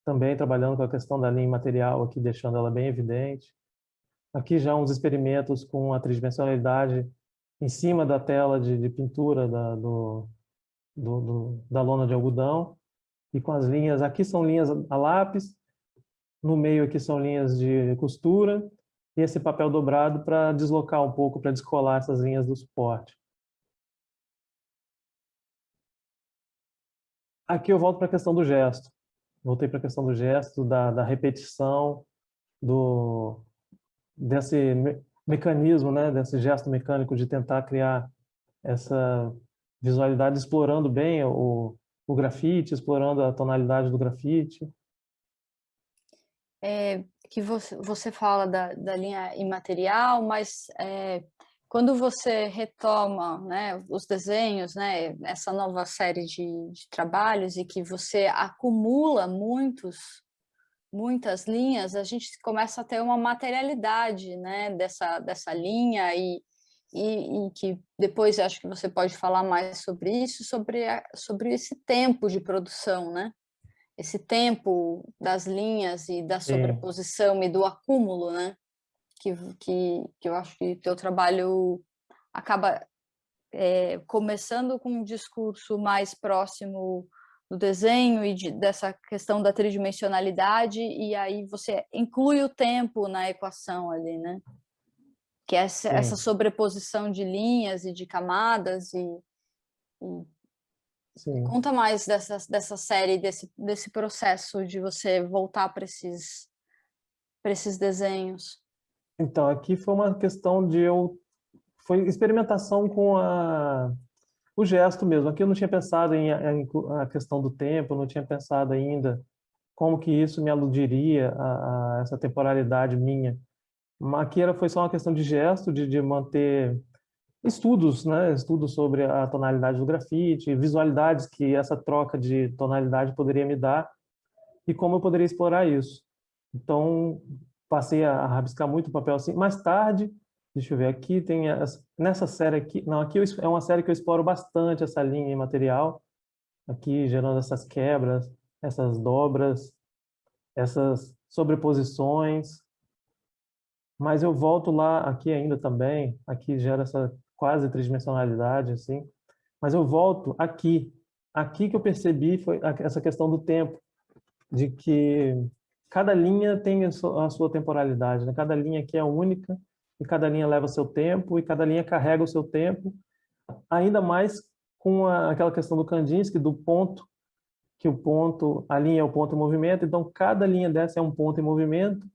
Também trabalhando com a questão da linha material aqui, deixando ela bem evidente. Aqui já uns experimentos com a tridimensionalidade em cima da tela de pintura da lona de algodão e com as linhas, aqui são linhas a lápis, no meio aqui são linhas de costura e esse papel dobrado para deslocar um pouco, para descolar essas linhas do suporte. Aqui eu volto para a questão do gesto. Voltei para a questão do gesto, da repetição, desse mecanismo, né, desse gesto mecânico de tentar criar essa visualidade, explorando bem o grafite, explorando a tonalidade do grafite. Que você fala da linha imaterial, mas quando você retoma, né, os desenhos, né, essa nova série de trabalhos e que você acumula muitas linhas, a gente começa a ter uma materialidade, né, dessa linha e que depois acho que você pode falar mais sobre isso, sobre esse tempo de produção, né? Esse tempo das linhas e da sobreposição e do acúmulo, né? Que eu acho que o teu trabalho acaba começando com um discurso mais próximo do desenho e dessa questão da tridimensionalidade, e aí você inclui o tempo na equação ali, né? Que é essa sobreposição de linhas e de camadas Conta mais dessa série, desse processo de você voltar para esses desenhos. Então, aqui foi uma questão foi experimentação com o gesto mesmo. Aqui eu não tinha pensado em a questão do tempo, não tinha pensado ainda como que isso me aludiria a essa temporalidade minha. Aqui foi só uma questão de gesto, de manter estudos, né? Estudos sobre a tonalidade do grafite, visualidades que essa troca de tonalidade poderia me dar e como eu poderia explorar isso. Então, passei a rabiscar muito o papel assim. Mais tarde, deixa eu ver, aqui tem nessa série aqui, não, aqui é uma série que eu exploro bastante essa linha em material, aqui gerando essas quebras, essas dobras, essas sobreposições. Mas eu volto lá, aqui ainda também, aqui gera essa quase tridimensionalidade, assim. Mas eu volto aqui que eu percebi foi essa questão do tempo, de que cada linha tem a sua temporalidade, né? Cada linha aqui é única, e cada linha leva seu tempo, e cada linha carrega o seu tempo, ainda mais com aquela questão do Kandinsky, do ponto, que a linha é o ponto em movimento, então cada linha dessa é um ponto em movimento,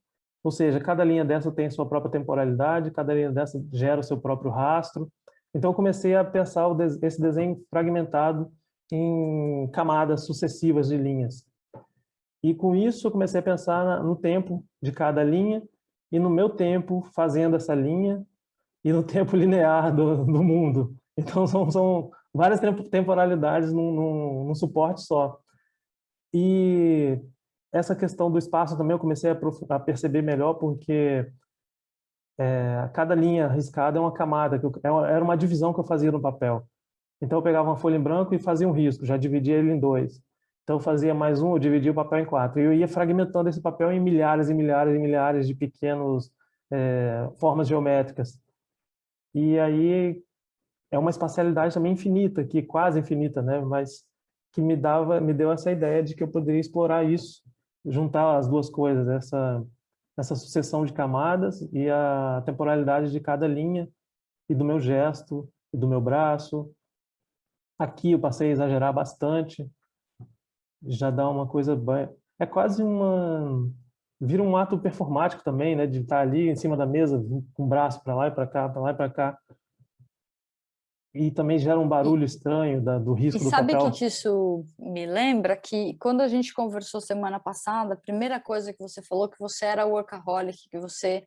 ou seja, cada linha dessa tem sua própria temporalidade, cada linha dessa gera o seu próprio rastro. Então eu comecei a pensar esse desenho fragmentado em camadas sucessivas de linhas. E com isso eu comecei a pensar no tempo de cada linha e no meu tempo fazendo essa linha e no tempo linear do mundo. Então são várias temporalidades num suporte só. E essa questão do espaço também eu comecei a perceber melhor, porque cada linha riscada é uma camada, era uma divisão que eu fazia no papel. Então eu pegava uma folha em branco e fazia um risco, já dividia ele em dois. Então eu fazia mais um, eu dividia o papel em quatro. E eu ia fragmentando esse papel em milhares e milhares e milhares de pequenos formas geométricas. E aí é uma espacialidade também infinita, que quase infinita, né? Mas que me deu essa ideia de que eu poderia explorar isso, juntar as duas coisas, essa sucessão de camadas e a temporalidade de cada linha e do meu gesto e do meu braço. Aqui eu passei a exagerar bastante, já dá uma coisa é quase vira um ato performático também, né, de estar ali em cima da mesa com o braço para lá e para cá, para lá e para cá. E também gera um barulho estranho do risco do sabe papel. que isso me lembra? Que quando a gente conversou semana passada, a primeira coisa que você falou que você era workaholic, que você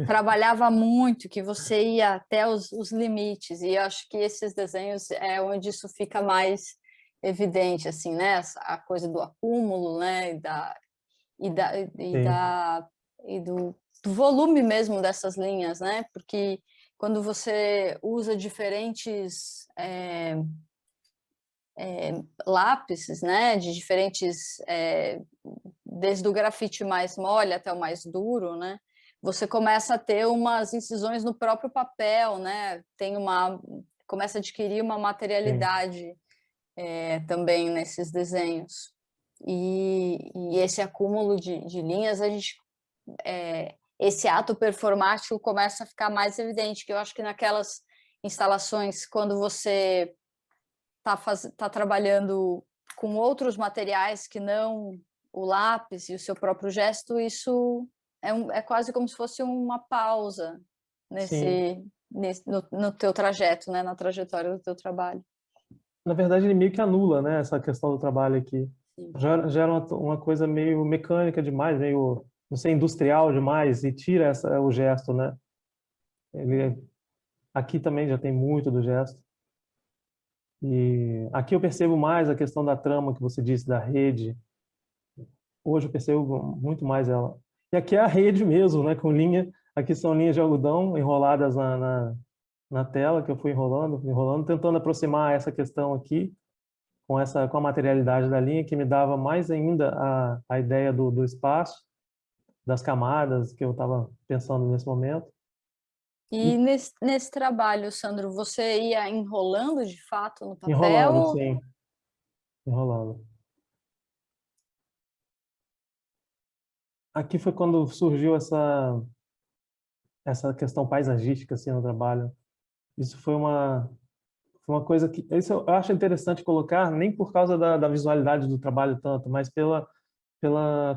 trabalhava muito, que você ia até os limites. E eu acho que esses desenhos é onde isso fica mais evidente, assim, né? A coisa do acúmulo, né? E do volume mesmo dessas linhas, né? Porque quando você usa diferentes lápis, né, de diferentes, desde o grafite mais mole até o mais duro, né, você começa a ter umas incisões no próprio papel, né, começa a adquirir uma materialidade também nesses desenhos. E esse acúmulo de linhas, esse ato performático começa a ficar mais evidente, que eu acho que naquelas instalações, quando você está trabalhando com outros materiais que não o lápis e o seu próprio gesto, isso é quase como se fosse uma pausa no teu trajeto, né, na trajetória do teu trabalho. Na verdade, ele meio que anula, né, essa questão do trabalho aqui. Gera uma coisa meio mecânica demais, meio, não sei, industrial demais, e tira o gesto, né? Aqui também já tem muito do gesto. E aqui eu percebo mais a questão da trama que você disse, da rede. Hoje eu percebo muito mais ela. E aqui é a rede mesmo, né? Com linha. Aqui são linhas de algodão enroladas na tela, que eu fui enrolando, tentando aproximar essa questão aqui com a materialidade da linha, que me dava mais ainda a ideia do espaço, das camadas que eu estava pensando nesse momento. E nesse trabalho, Sandro, você ia enrolando de fato no papel? Enrolando, sim. Enrolando. Aqui foi quando surgiu essa questão paisagística assim no trabalho. Isso foi uma coisa que isso eu acho interessante colocar, nem por causa da visualidade do trabalho tanto, mas pela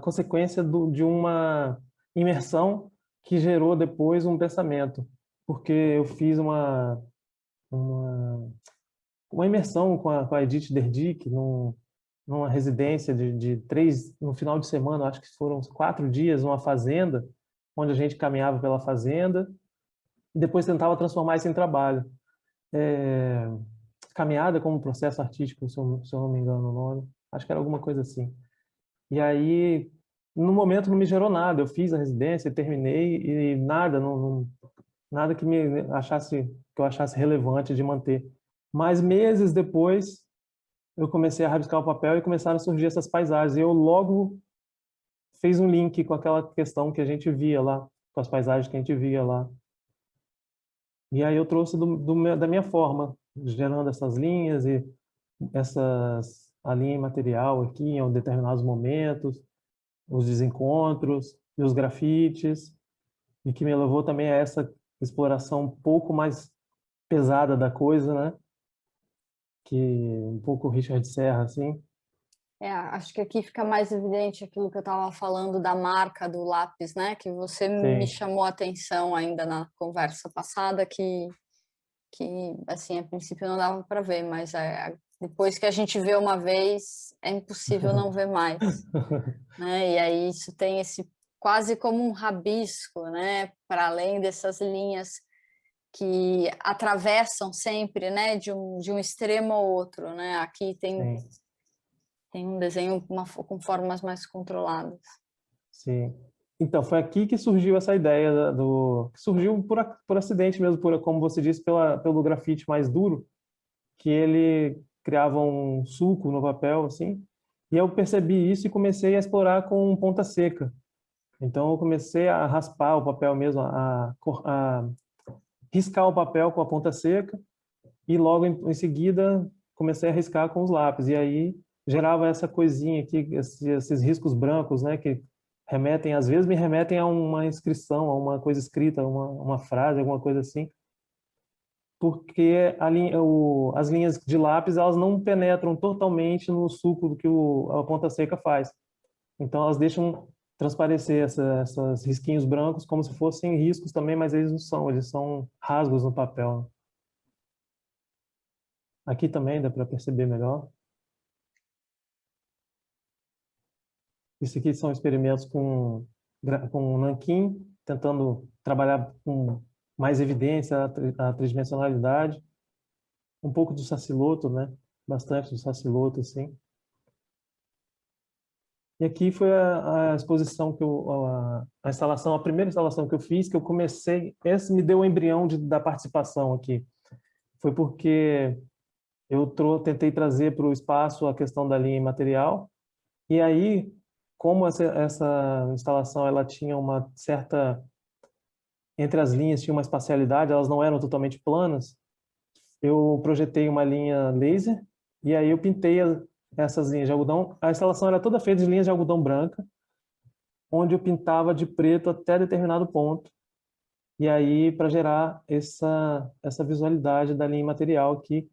consequência de uma imersão que gerou depois um pensamento, porque eu fiz uma imersão com a Edith Derdick numa residência de 3, no final de semana, acho que foram 4 dias, numa fazenda, onde a gente caminhava pela fazenda e depois tentava transformar isso em trabalho. Caminhada como processo artístico, se eu não me engano o nome, acho que era alguma coisa assim. E aí, no momento não me gerou nada, eu fiz a residência, terminei e nada que eu achasse relevante de manter. Mas meses depois, eu comecei a rabiscar o papel e começaram a surgir essas paisagens. E eu logo fiz um link com aquela questão que a gente via lá, com as paisagens que a gente via lá. E aí eu trouxe da minha forma, gerando essas linhas e a linha material aqui em determinados momentos, os desencontros e os grafites, e que me levou também a essa exploração um pouco mais pesada da coisa, né? Que um pouco Richard Serra, assim. Acho que aqui fica mais evidente aquilo que eu estava falando da marca do lápis, né? Que você me chamou a atenção ainda na conversa passada, que assim, a princípio não dava para ver, mas Depois que a gente vê uma vez, é impossível não ver mais, né? E aí isso tem esse quase como um rabisco, né? Para além dessas linhas que atravessam sempre, né? De um extremo ao outro, né? Aqui Sim, tem um desenho com formas mais controladas. sim. Então, foi aqui que surgiu essa ideia que surgiu por acidente mesmo, como você disse, pelo grafite mais duro, que ele criava um sulco no papel, assim, e eu percebi isso e comecei a explorar com ponta seca. Então, eu comecei a raspar o papel mesmo, a riscar o papel com a ponta seca, e logo em seguida comecei a riscar com os lápis. E aí gerava essa coisinha aqui, esses riscos brancos, né, que remetem, às vezes me remetem a uma inscrição, a uma coisa escrita, uma frase, alguma coisa assim, porque as linhas de lápis elas não penetram totalmente no suco do que a ponta seca faz. Então elas deixam transparecer essas risquinhos brancos como se fossem riscos também, mas eles não são, eles são rasgos no papel. Aqui também dá para perceber melhor. Isso aqui são experimentos com nanquim, tentando trabalhar com mais evidência a tridimensionalidade, um pouco do saciloto, né? Bastante do saciloto, assim. E aqui foi a exposição a instalação, a primeira instalação que eu fiz, que eu comecei, esse me deu o embrião da participação aqui. Foi porque eu tentei trazer para o espaço a questão da linha imaterial, e aí, como essa instalação ela tinha uma certa, entre as linhas tinha uma espacialidade, elas não eram totalmente planas, eu projetei uma linha laser, e aí eu pintei essas linhas de algodão. A instalação era toda feita de linhas de algodão branca, onde eu pintava de preto até determinado ponto, e aí para gerar essa visualidade da linha material aqui,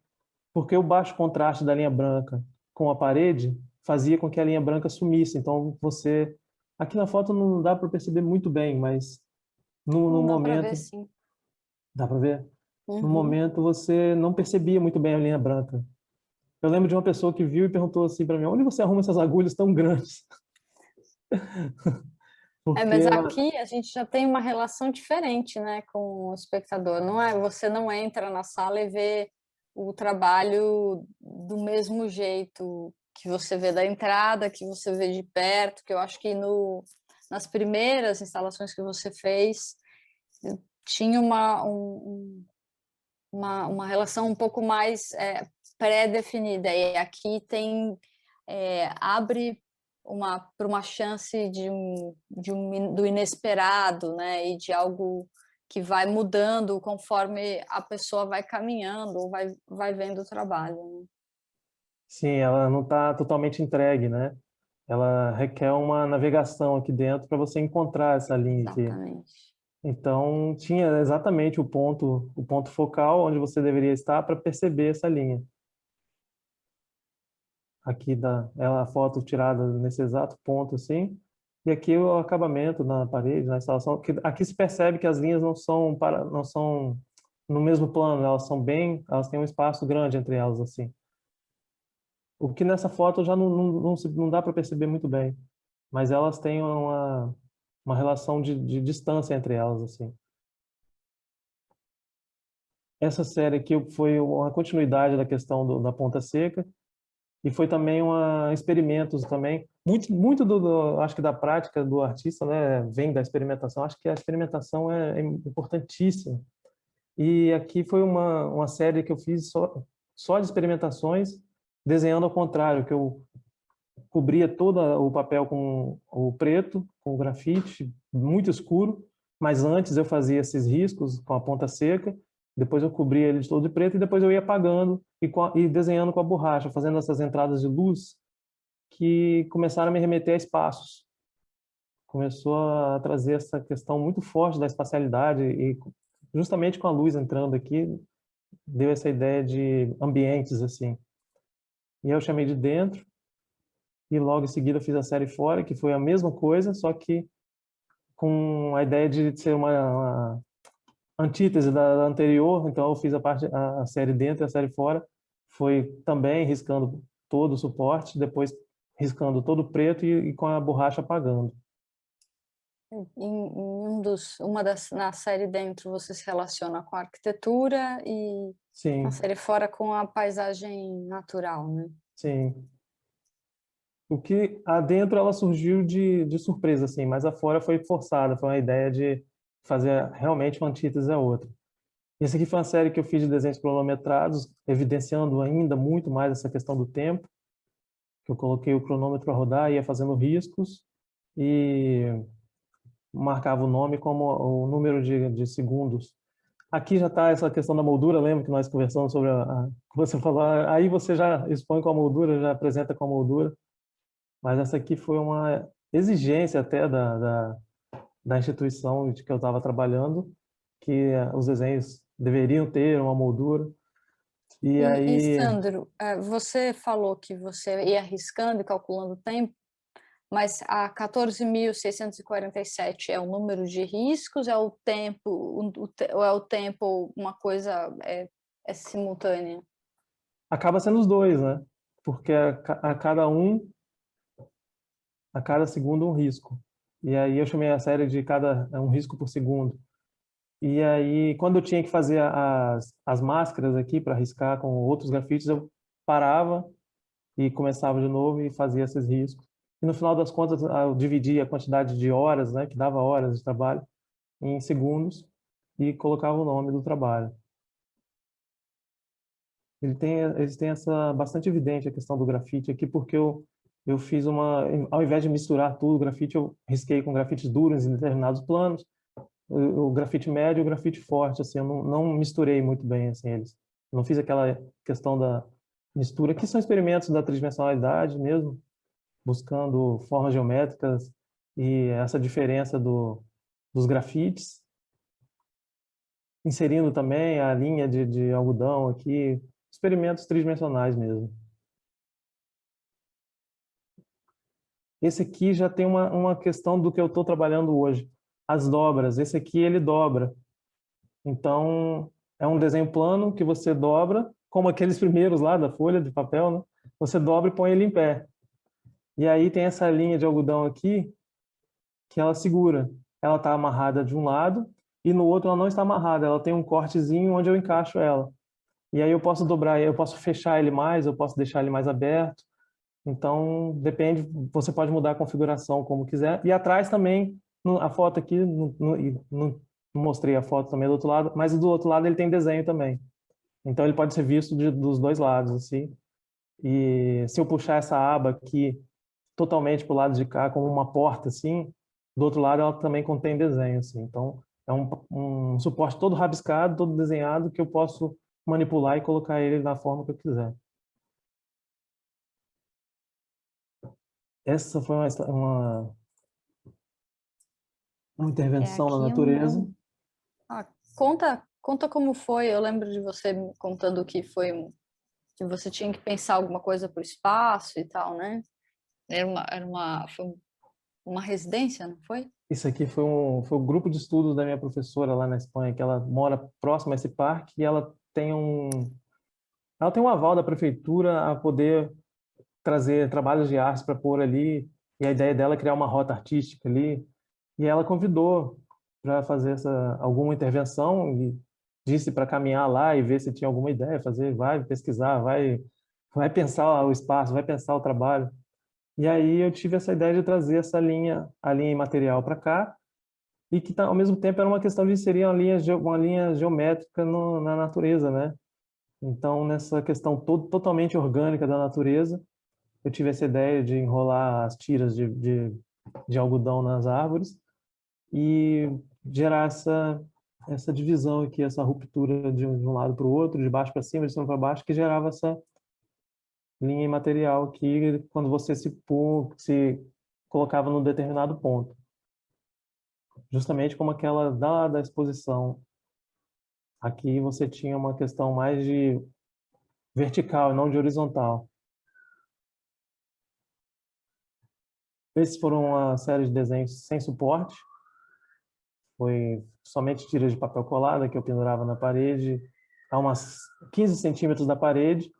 porque o baixo contraste da linha branca com a parede fazia com que a linha branca sumisse. Então aqui na foto não dá para perceber muito bem, mas no Não dá para ver, momento sim. dá para ver. No Uhum. momento você não percebia muito bem a linha branca. Eu lembro de uma pessoa que viu e perguntou assim para mim: onde você arruma essas agulhas tão grandes? Porque Mas aqui a gente já tem uma relação diferente, né, com o espectador. Não é, você não entra na sala e vê o trabalho do mesmo jeito que você vê da entrada, que você vê de perto, que eu acho que nas primeiras instalações que você fez tinha uma relação um pouco mais pré-definida. E aqui abre para uma chance do inesperado, né? E de algo que vai mudando conforme a pessoa vai caminhando ou vai vendo o trabalho. Né? sim, ela não está totalmente entregue, né? Ela requer uma navegação aqui dentro para você encontrar essa linha aqui. Exatamente. Então, tinha exatamente o ponto focal onde você deveria estar para perceber essa linha. Aqui ela a foto tirada nesse exato ponto, assim. E aqui o acabamento na parede, na instalação. Aqui se percebe que as linhas não são no mesmo plano, elas têm um espaço grande entre elas, assim. O que nessa foto já não dá para perceber muito bem, mas elas têm uma relação de distância entre elas, assim. Essa série aqui foi uma continuidade da questão da ponta seca e foi também experimentos também. Muito acho que da prática do artista, né, vem da experimentação. Acho que a experimentação é importantíssima. E aqui foi uma série que eu fiz só de experimentações, desenhando ao contrário, que eu cobria todo o papel com o preto, com o grafite, muito escuro, mas antes eu fazia esses riscos com a ponta seca, depois eu cobria ele de todo de preto e depois eu ia apagando e desenhando com a borracha, fazendo essas entradas de luz que começaram a me remeter a espaços. Começou a trazer essa questão muito forte da espacialidade e justamente com a luz entrando aqui, deu essa ideia de ambientes assim. E eu chamei de dentro e logo em seguida eu fiz a série fora, que foi a mesma coisa, só que com a ideia de ser uma antítese da anterior, então eu fiz a série dentro e a série fora, foi também riscando todo o suporte, depois riscando todo o preto e com a borracha apagando. Na série dentro você se relaciona com a arquitetura e na Sim, série fora com a paisagem natural, né? sim. O que adentro ela surgiu de surpresa, assim, mas afora foi forçada, foi uma ideia de fazer realmente uma antítese à outra. Esse aqui foi uma série que eu fiz de desenhos cronometrados, evidenciando ainda muito mais essa questão do tempo, que eu coloquei o cronômetro a rodar, ia fazendo riscos e marcava o nome como o número de segundos. Aqui já está essa questão da moldura, lembra que nós conversamos sobre que você falou, aí você já expõe com a moldura, já apresenta com a moldura, mas essa aqui foi uma exigência até da instituição de que eu estava trabalhando, que os desenhos deveriam ter uma moldura. E E aí, Sandro, você falou que você ia arriscando e calculando o tempo, mas a 14.647 é o número de riscos, é o tempo, ou é o tempo uma coisa é simultânea? acaba sendo os dois, né? Porque a cada segundo um risco. E aí eu chamei a série de cada um risco por segundo. E aí, quando eu tinha que fazer as máscaras aqui para riscar com outros grafites, eu parava e começava de novo e fazia esses riscos. E no final das contas, eu dividia a quantidade de horas, né, que dava horas de trabalho, em segundos e colocava o nome do trabalho. Eles têm essa bastante evidente a questão do grafite aqui, porque eu fiz ao invés de misturar tudo, o grafite eu risquei com grafites duros em determinados planos, o grafite médio e o grafite forte, assim, eu não misturei muito bem assim eles. Eu não fiz aquela questão da mistura, que são experimentos da tridimensionalidade mesmo, buscando formas geométricas e essa diferença dos grafites, inserindo também a linha de algodão aqui, experimentos tridimensionais mesmo. Esse aqui já tem uma questão do que eu estou trabalhando hoje. As dobras. Esse aqui ele dobra. Então, é um desenho plano que você dobra, como aqueles primeiros lá da folha de papel, né? Você dobra e põe ele em pé. E aí tem essa linha de algodão aqui que ela segura. Ela está amarrada de um lado e no outro ela não está amarrada. Ela tem um cortezinho onde eu encaixo ela. E aí eu posso dobrar, eu posso fechar ele mais, eu posso deixar ele mais aberto. Então, depende, você pode mudar a configuração como quiser. E atrás também, a foto aqui, não mostrei a foto também do outro lado, mas do outro lado ele tem desenho também. Então, ele pode ser visto dos dois lados, assim. E se eu puxar essa aba aqui totalmente para o lado de cá, como uma porta, assim, do outro lado ela também contém desenho, assim. Então, é um suporte todo rabiscado, todo desenhado, que eu posso manipular e colocar ele da forma que eu quiser. Essa foi uma intervenção na Aqui natureza. conta como foi. Eu lembro de você me contando que que você tinha que pensar alguma coisa para o espaço e tal, né? Foi uma residência, não foi? Isso aqui foi um grupo de estudos da minha professora lá na Espanha, que ela mora próximo a esse parque e ela tem um aval da prefeitura a poder trazer trabalhos de arte para pôr ali, e a ideia dela é criar uma rota artística ali, e ela convidou para fazer alguma intervenção e disse para caminhar lá e ver se tinha alguma ideia, vai pesquisar, vai pensar o espaço, vai pensar o trabalho. E aí eu tive essa ideia de trazer a linha imaterial para cá, e que ao mesmo tempo era uma questão de inserir uma linha geométrica na natureza, né? Então, nessa questão totalmente orgânica da natureza, eu tive essa ideia de enrolar as tiras de algodão nas árvores e gerar essa divisão aqui, essa ruptura de um lado para o outro, de baixo para cima, de cima para baixo, que gerava essa linha imaterial que quando você se colocava num determinado ponto. Justamente como aquela da exposição. Aqui você tinha uma questão mais de vertical, não de horizontal. Esses foram uma série de desenhos sem suporte. Foi somente tiras de papel colada que eu pendurava na parede, a umas 15 centímetros da parede.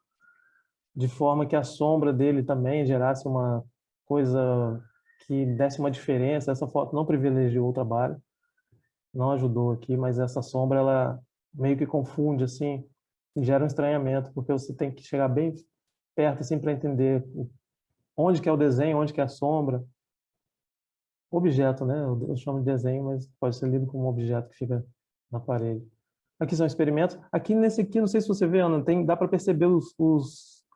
de forma que a sombra dele também gerasse uma coisa que desse uma diferença. Essa foto não privilegiou o trabalho, não ajudou aqui, mas essa sombra, ela meio que confunde, assim, e gera um estranhamento, porque você tem que chegar bem perto, assim, para entender onde que é o desenho, onde que é a sombra. Objeto, né? Eu chamo de desenho, mas pode ser lido como um objeto que fica na parede. Aqui são experimentos. Aqui nesse aqui, não sei se você vê, Ana, dá para perceber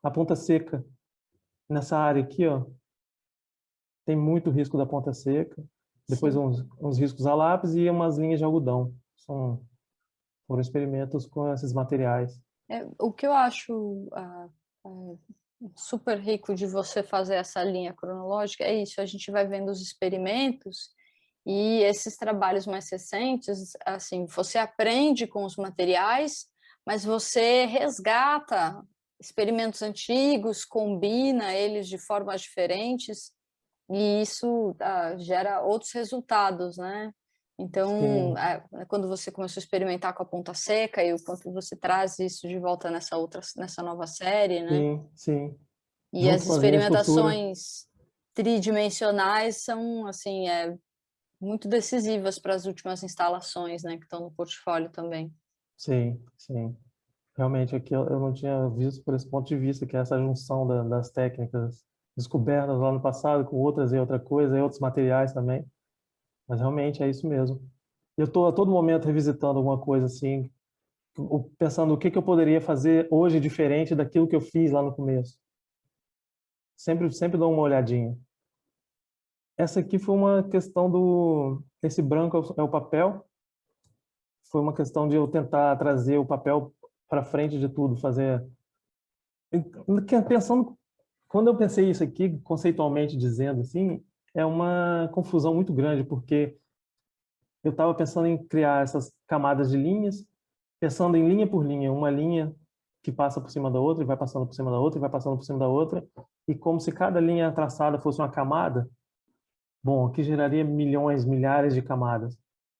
a ponta seca nessa área aqui, ó. Tem muito risco da ponta seca. Depois Sim. uns riscos a lápis e umas linhas de algodão. Foram experimentos com esses materiais. O que eu acho super rico de você fazer essa linha cronológica é isso, a gente vai vendo os experimentos e esses trabalhos mais recentes, assim, você aprende com os materiais, mas você resgata experimentos antigos, combina eles de formas diferentes e isso gera outros resultados, né? Então, Sim, quando você começou a experimentar com a ponta seca e o quanto você traz isso de volta nessa nova série, né? sim, sim. E as Junto com as linhas de costura. experimentações tridimensionais são, assim, muito decisivas para as últimas instalações, né, que estão no portfólio também. Sim, sim. Realmente, aqui eu não tinha visto por esse ponto de vista, que é essa junção das técnicas descobertas lá no passado com outras e outra coisa, e outros materiais também. Mas realmente é isso mesmo. Eu estou a todo momento revisitando alguma coisa assim, pensando o que eu poderia fazer hoje diferente daquilo que eu fiz lá no começo. Sempre dou uma olhadinha. Essa aqui foi uma questão esse branco é o papel. Foi uma questão de eu tentar trazer o papel para frente de tudo, fazer. Pensando, quando eu pensei isso aqui, conceitualmente dizendo assim, é uma confusão muito grande, porque eu estava pensando em criar essas camadas de linhas, pensando em linha por linha, uma linha que passa por cima da outra, e vai passando por cima da outra, e vai passando por cima da outra, e como se cada linha traçada fosse uma camada, bom, aqui geraria milhões, milhares de camadas.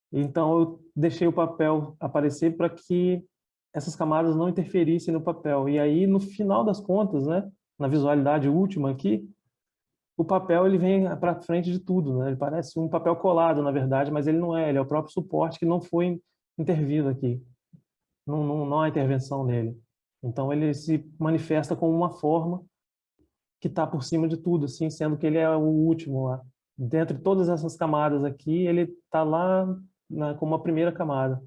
Então eu deixei o papel aparecer para que essas camadas não interferissem no papel. E aí, no final das contas, né, na visualidade última aqui, o papel ele vem para frente de tudo, né? Ele parece um papel colado, na verdade, mas ele não é. Ele é o próprio suporte que não foi intervido aqui. Não há intervenção nele. Então ele se manifesta como uma forma que está por cima de tudo, assim, sendo que ele é o último lá. Dentre todas essas camadas aqui, ele está lá como a primeira camada.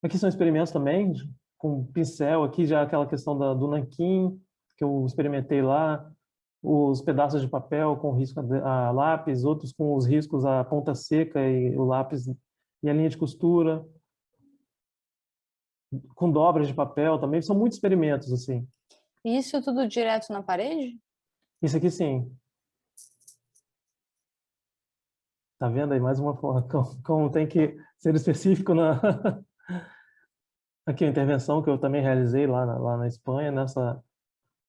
Aqui são experimentos também, com pincel, aqui já aquela questão do nanquim, que eu experimentei lá, os pedaços de papel com risco a lápis, outros com os riscos a ponta seca e o lápis e a linha de costura, com dobras de papel também, são muitos experimentos, assim. E isso tudo direto na parede? Isso aqui sim. Tá vendo aí mais uma forma como tem que ser específico na aqui a intervenção que eu também realizei lá na Espanha, nessa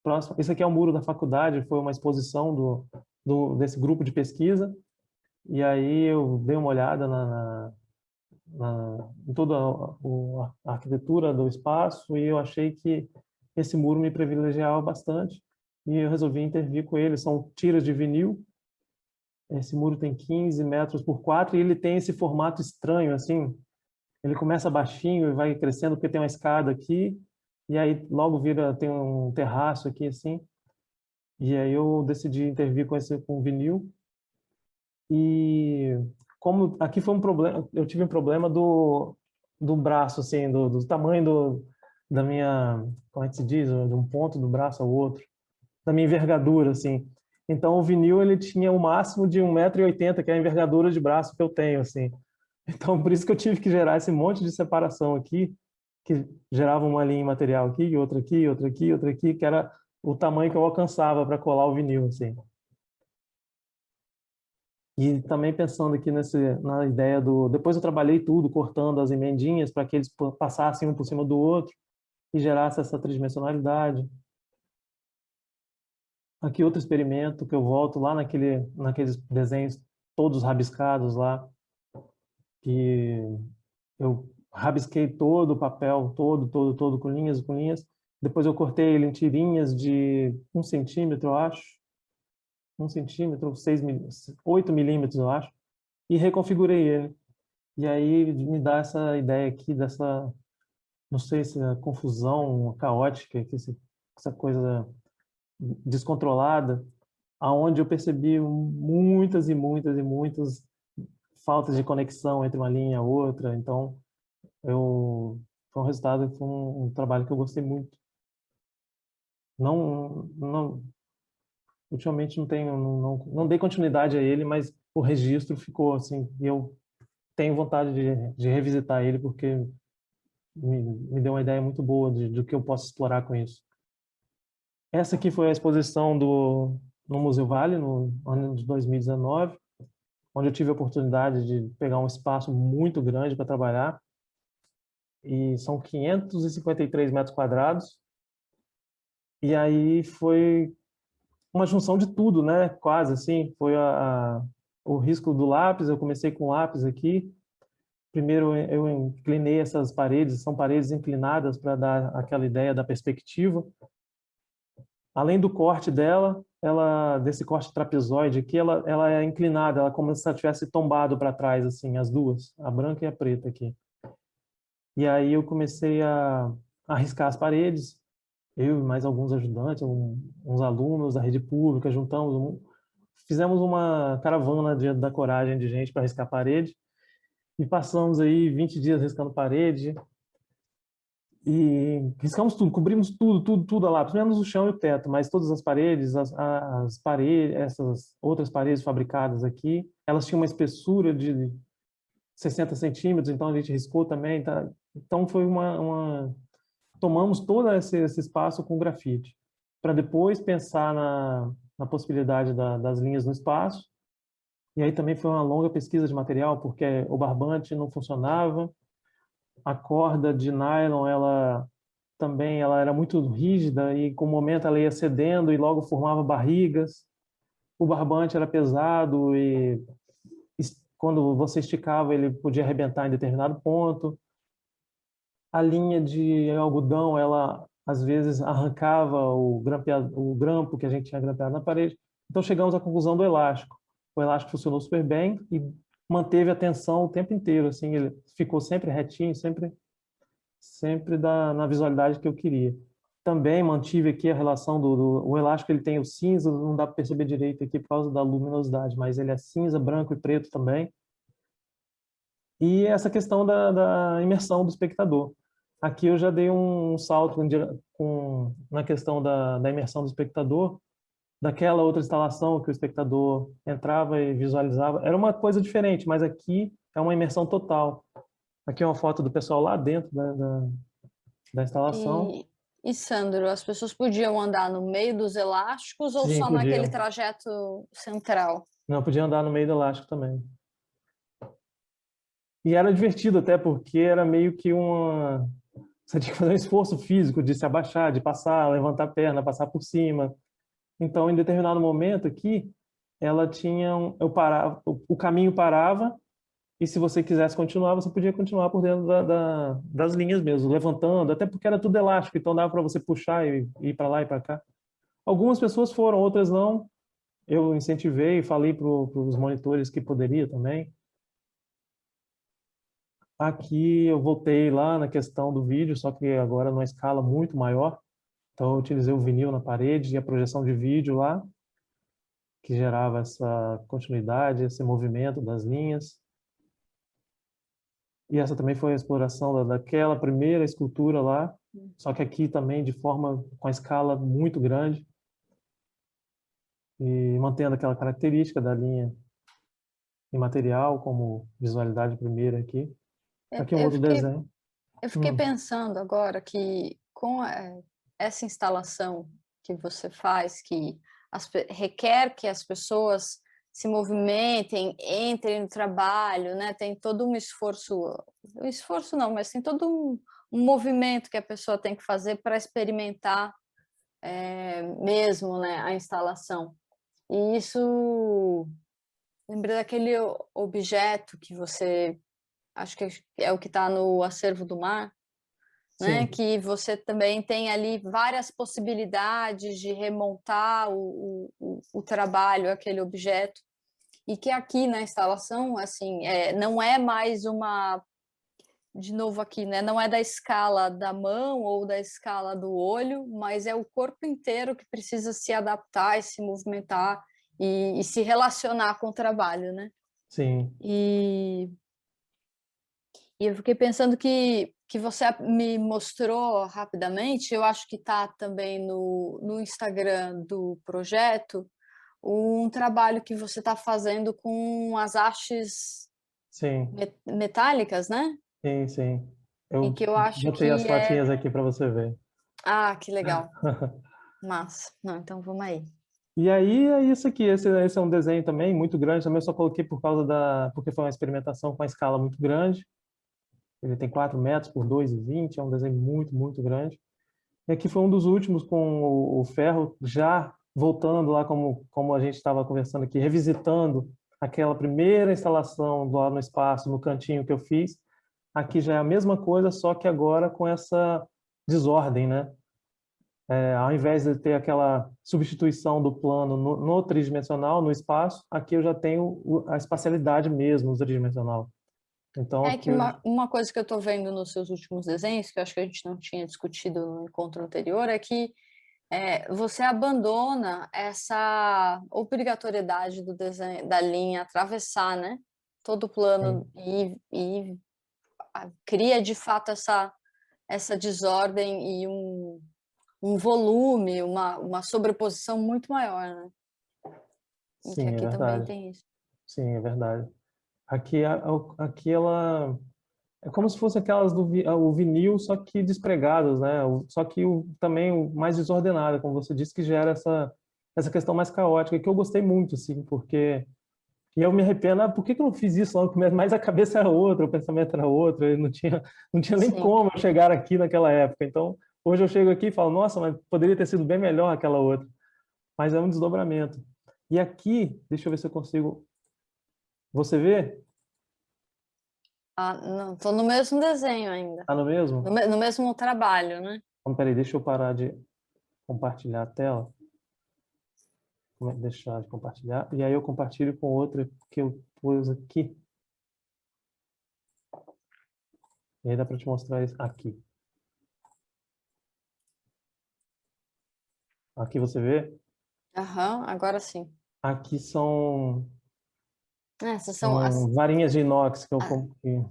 próxima. Isso aqui é o muro da faculdade, foi uma exposição desse grupo de pesquisa, e aí eu dei uma olhada em toda a arquitetura do espaço e eu achei que esse muro me privilegiava bastante e eu resolvi intervir com ele. São tiras de vinil. Esse muro tem 15 metros por 4 e ele tem esse formato estranho, assim. Ele começa baixinho e vai crescendo porque tem uma escada aqui e aí logo tem um terraço aqui, assim. E aí eu decidi intervir com vinil. E como aqui foi um problema, eu tive um problema do braço, assim, do tamanho da minha, como é que se diz, de um ponto do braço ao outro, da minha envergadura, assim. Então o vinil ele tinha o máximo de 1,80 m, que é a envergadura de braço que eu tenho, assim. Então por isso que eu tive que gerar esse monte de separação aqui, que gerava uma linha em material aqui, outra aqui, outra aqui, outra aqui, que era o tamanho que eu alcançava para colar o vinil, assim. E também pensando aqui na ideia depois eu trabalhei tudo, cortando as emendinhas para que eles passassem um por cima do outro e gerasse essa tridimensionalidade. Aqui outro experimento que eu volto lá naqueles desenhos todos rabiscados lá, que eu rabisquei todo o papel, todo com linhas, Depois eu cortei ele em tirinhas de 1 centímetro, eu acho. 1 centímetro, 8 milímetros, eu acho. E reconfigurei ele. E aí me dá essa ideia aqui dessa, não sei se é confusão caótica, essa coisa descontrolada, aonde eu percebi muitas e muitas e muitas faltas de conexão entre uma linha e outra. Então, foi um resultado, foi um trabalho que eu gostei muito. Não, ultimamente não dei continuidade a ele, mas o registro ficou assim, e eu tenho vontade de revisitar ele porque me deu uma ideia muito boa do que eu posso explorar com isso. Essa aqui foi a exposição no Museu Vale, no ano de 2019, onde eu tive a oportunidade de pegar um espaço muito grande para trabalhar, e são 553 metros quadrados, e aí foi uma junção de tudo, né? Quase assim, foi o risco do lápis. Eu comecei com lápis aqui. Primeiro eu inclinei essas paredes, são paredes inclinadas para dar aquela ideia da perspectiva. Além do corte dela, desse corte trapezoide aqui, ela é inclinada, ela como se ela tivesse tombado para trás assim, as duas, a branca e a preta aqui. E aí eu comecei a riscar as paredes, eu e mais alguns ajudantes, uns alunos da rede pública, fizemos uma caravana da coragem de gente para riscar parede, e passamos aí 20 dias riscando parede, e riscamos tudo, cobrimos tudo a lápis, menos o chão e o teto, mas todas as paredes, as paredes, essas outras paredes fabricadas aqui, elas tinham uma espessura de 60 centímetros, então a gente riscou também, tá? Então foi tomamos todo esse espaço com grafite, para depois pensar na possibilidade das linhas no espaço. E aí também foi uma longa pesquisa de material, porque o barbante não funcionava, a corda de nylon, ela era muito rígida, e com o momento ela ia cedendo e logo formava barrigas. O barbante era pesado e quando você esticava ele podia arrebentar em determinado ponto. A linha de algodão, ela às vezes arrancava o grampo que a gente tinha grampeado na parede. Então chegamos à conclusão do elástico. O elástico funcionou super bem e manteve a tensão o tempo inteiro, assim, ele ficou sempre retinho, sempre na visualidade que eu queria. Também mantive aqui a relação o elástico, ele tem o cinza, não dá para perceber direito aqui por causa da luminosidade, mas ele é cinza, branco e preto também. E essa questão da imersão do espectador. Aqui eu já dei um salto na questão da imersão do espectador, daquela outra instalação que o espectador entrava e visualizava. Era uma coisa diferente, mas aqui é uma imersão total. Aqui é uma foto do pessoal lá dentro da instalação. E Sandro, as pessoas podiam andar no meio dos elásticos ou Sim, só naquele podiam. trajeto central? Não, podia andar no meio do elástico também. E era divertido até porque era meio que você tinha que fazer um esforço físico de se abaixar, de passar, levantar a perna, passar por cima. Então, em determinado momento aqui, eu parava, o caminho parava, e se você quisesse continuar, você podia continuar por dentro das linhas mesmo, levantando, até porque era tudo elástico, então dava para você puxar e ir para lá e para cá. Algumas pessoas foram, outras não. Eu incentivei, falei para os monitores que poderia também. Aqui eu voltei lá na questão do vídeo, só que agora numa escala muito maior. Então eu utilizei o vinil na parede e a projeção de vídeo lá, que gerava essa continuidade, esse movimento das linhas. E essa também foi a exploração daquela primeira escultura lá, só que aqui também com a escala muito grande, e mantendo aquela característica da linha em material, como visualidade primeira aqui. Aqui um Eu outro fiquei, desenho. eu fiquei pensando agora que com essa instalação que você faz, que requer que as pessoas se movimentem, entrem no trabalho, né? Tem todo um esforço não, mas tem todo um movimento que a pessoa tem que fazer para experimentar mesmo, né, a instalação. E isso, lembrei daquele objeto que você, acho que é o que está no Acervo do Mar, né? Sim, Que você também tem ali várias possibilidades de remontar o trabalho, aquele objeto, e que aqui na instalação, assim, não é mais uma, de novo aqui, né? Não é da escala da mão ou da escala do olho, mas é o corpo inteiro que precisa se adaptar e se movimentar e se relacionar com o trabalho, né? sim. E eu fiquei pensando que você me mostrou rapidamente, eu acho que está também no Instagram do projeto, um trabalho que você está fazendo com as hastes Sim, metálicas, né? sim, sim. Em Eu que eu acho botei as que é... fotinhas aqui para você ver. Ah, que legal. Massa. Não, então vamos aí. E aí é isso aqui. Esse é um desenho também muito grande. Também eu só coloquei porque foi uma experimentação com uma escala muito grande. Ele tem 4 metros por 2,20. É um desenho muito, muito grande. E aqui foi um dos últimos com o ferro já voltando lá como a gente estava conversando aqui, revisitando aquela primeira instalação lá no espaço, no cantinho que eu fiz. Aqui já é a mesma coisa, só que agora com essa desordem, né? Ao invés de ter aquela substituição do plano no tridimensional, no espaço, aqui eu já tenho a espacialidade mesmo no tridimensional. Então, É aqui que uma coisa que eu estou vendo nos seus últimos desenhos, que eu acho que a gente não tinha discutido no encontro anterior, é que você abandona essa obrigatoriedade do desenho, da linha atravessar, né? Todo o plano sim, e cria de fato essa desordem e um volume, uma sobreposição muito maior, né? E que sim, é aqui também verdade. tem isso. Sim, é verdade. Aqui, aqui ela é como se fosse aquelas o vinil, só que despregados, né? Só que também o mais desordenado, como você disse, que gera essa questão mais caótica, que eu gostei muito, assim, porque e eu me arrependo, por que que eu não fiz isso lá no começo? Mas a cabeça era outra, o pensamento era outro, eu não tinha nem Sim. como eu chegar aqui naquela época. Então, hoje eu chego aqui e falo, nossa, mas poderia ter sido bem melhor aquela outra. Mas é um desdobramento. E aqui, deixa eu ver se eu consigo. Você vê? Ah, não, estou no mesmo desenho ainda. Tá no mesmo? No mesmo trabalho, né? Então, peraí, deixa eu parar de compartilhar a tela. Deixar de compartilhar. E aí eu compartilho com outra que eu pus aqui. E aí dá para te mostrar isso aqui. Aqui você vê? Aham, agora sim. Aqui são Essas são são varinhas de inox que eu a, comprei.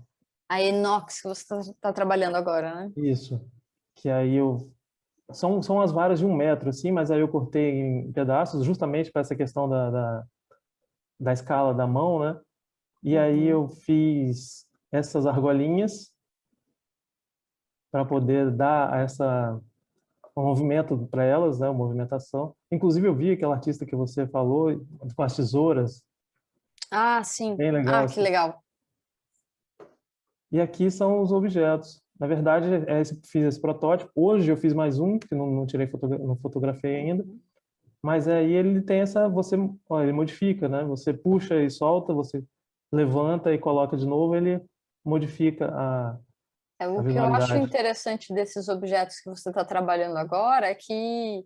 a inox que você está trabalhando agora, né? Isso. Que aí eu são as varas de 1 metro, assim, mas aí eu cortei em pedaços, justamente para essa questão da escala da mão, né? E aí Uhum. eu fiz essas argolinhas para poder dar um movimento para elas, né? Uma movimentação. Inclusive eu vi aquele artista que você falou com as tesouras, Ah, sim. bem legal Ah, que assim. legal. E aqui são os objetos. Na verdade, fiz esse protótipo. Hoje eu fiz mais um, que não tirei não fotografei ainda. Uhum. Mas aí ele tem ó, ele modifica, né? Você puxa e solta, você levanta e coloca de novo, ele modifica a O que eu acho visualidade. interessante desses objetos que você está trabalhando agora é que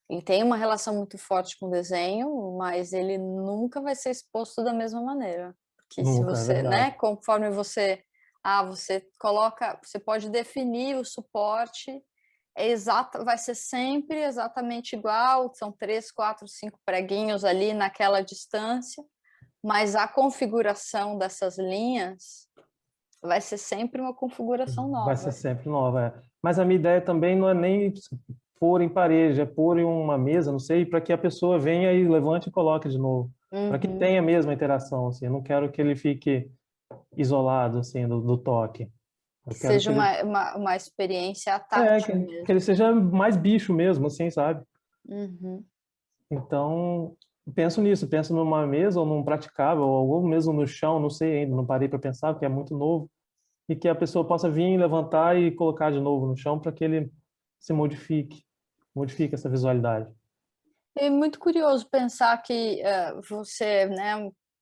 ele tem uma relação muito forte com o desenho, mas ele nunca vai ser exposto da mesma maneira. Porque se Nunca, é você, né, verdade. conforme você coloca, você pode definir o suporte, vai ser sempre exatamente igual, são 3, 4, 5 preguinhos ali naquela distância, mas a configuração dessas linhas vai ser sempre uma configuração Vai ser nova. sempre nova. Mas a minha ideia também não é nem pôr em parede, é pôr em uma mesa, não sei, para que a pessoa venha e levante e coloque de novo. Para que Uhum. tenha a mesma interação, assim. Eu não quero que ele fique isolado, assim, do toque. Eu Que quero que seja ele, uma experiência é, tátil que ele mesmo. seja mais bicho mesmo, assim, sabe? Uhum. Então, penso nisso, penso numa mesa ou num praticável, ou mesmo no chão, não sei ainda, não parei para pensar, porque é muito novo, e que a pessoa possa vir, levantar e colocar de novo no chão para que ele se modifique essa visualidade. É muito curioso pensar que você, né,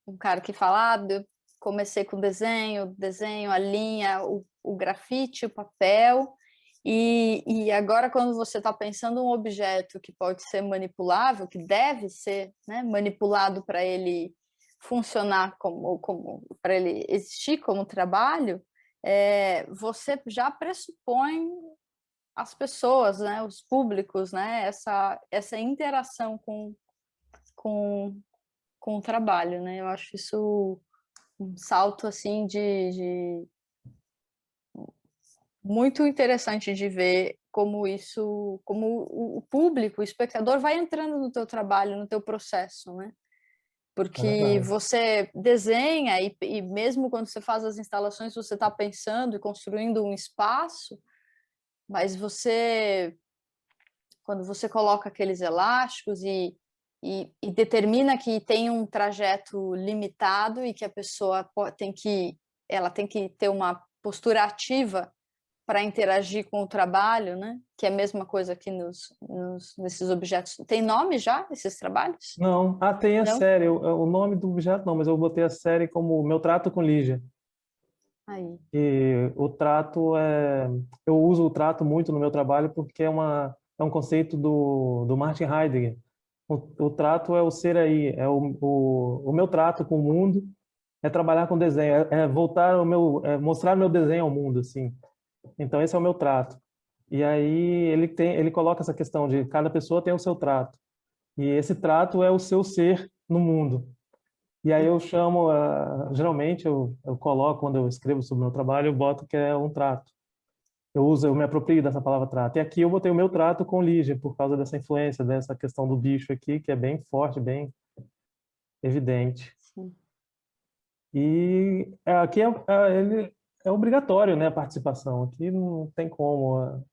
um cara que fala, comecei com desenho, a linha, o grafite, o papel, e agora quando você está pensando um objeto que pode ser manipulável, que deve ser, né, manipulado para ele funcionar como para ele existir como trabalho, você já pressupõe as pessoas, né, os públicos, né, essa interação com o trabalho, né? Eu acho isso um salto assim de muito interessante de ver como isso, como o público, o espectador vai entrando no teu trabalho, no teu processo, né? É Porque verdade. você desenha e mesmo quando você faz as instalações, você está pensando e construindo um espaço, mas quando você coloca aqueles elásticos e determina que tem um trajeto limitado e que a pessoa ela tem que ter uma postura ativa para interagir com o trabalho, né? Que é a mesma coisa aqui nesses objetos. Tem nome já, esses trabalhos? Não, tem a Não? série, o nome do objeto não, mas eu botei a série como Meu Trato com Lígia. Aí. E o trato eu uso o trato muito no meu trabalho porque é um conceito do Martin Heidegger. O trato é o ser aí, o meu trato com o mundo é trabalhar com desenho, voltar mostrar o meu desenho ao mundo, assim. Então esse é o meu trato. E aí ele coloca essa questão de cada pessoa tem o seu trato. E esse trato é o seu ser no mundo. E aí eu chamo, geralmente eu coloco, quando eu escrevo sobre o meu trabalho, eu boto que é um trato. Eu me aproprio dessa palavra trato. E aqui eu botei o meu trato com Lígia, por causa dessa influência, dessa questão do bicho aqui, que é bem forte, bem evidente. Sim. E aqui ele é obrigatório, né, a participação. Aqui não tem como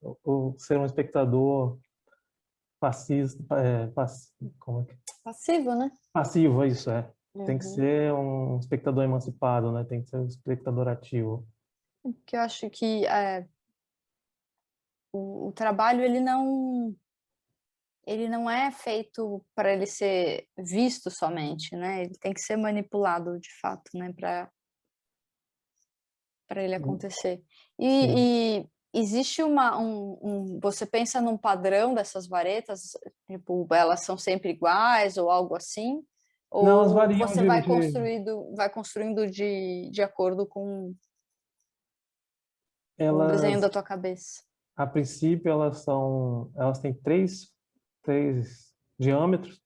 ser um espectador passivo, como é Passivo, né? passivo, é isso, é. Tem que Uhum. ser um espectador emancipado, né? Tem que ser um espectador ativo. Porque eu acho que o trabalho ele não é feito para ele ser visto somente, né? Ele tem que ser manipulado de fato, né? Para ele acontecer. Sim. E existe você pensa num padrão dessas varetas, tipo, elas são sempre iguais ou algo assim? Não, elas Ou variam você vai construindo de acordo com o desenho da elas, tua cabeça? a princípio, elas têm três diâmetros,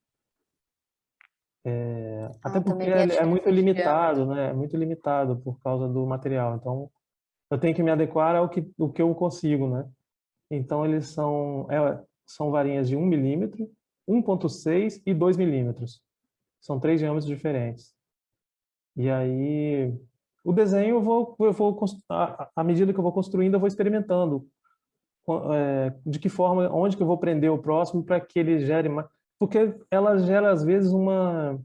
até porque Também tem a é muito diferença de diâmetro. limitado, né? É muito limitado por causa do material. Então, eu tenho que me adequar o que eu consigo, né? Então, são varinhas de 1 milímetro, 1,6 e 2 milímetros. São três diâmetros diferentes. E aí, o desenho à medida que eu vou construindo, eu vou experimentando de que forma, onde que eu vou prender o próximo para que ele gere mais, porque ela gera às vezes uma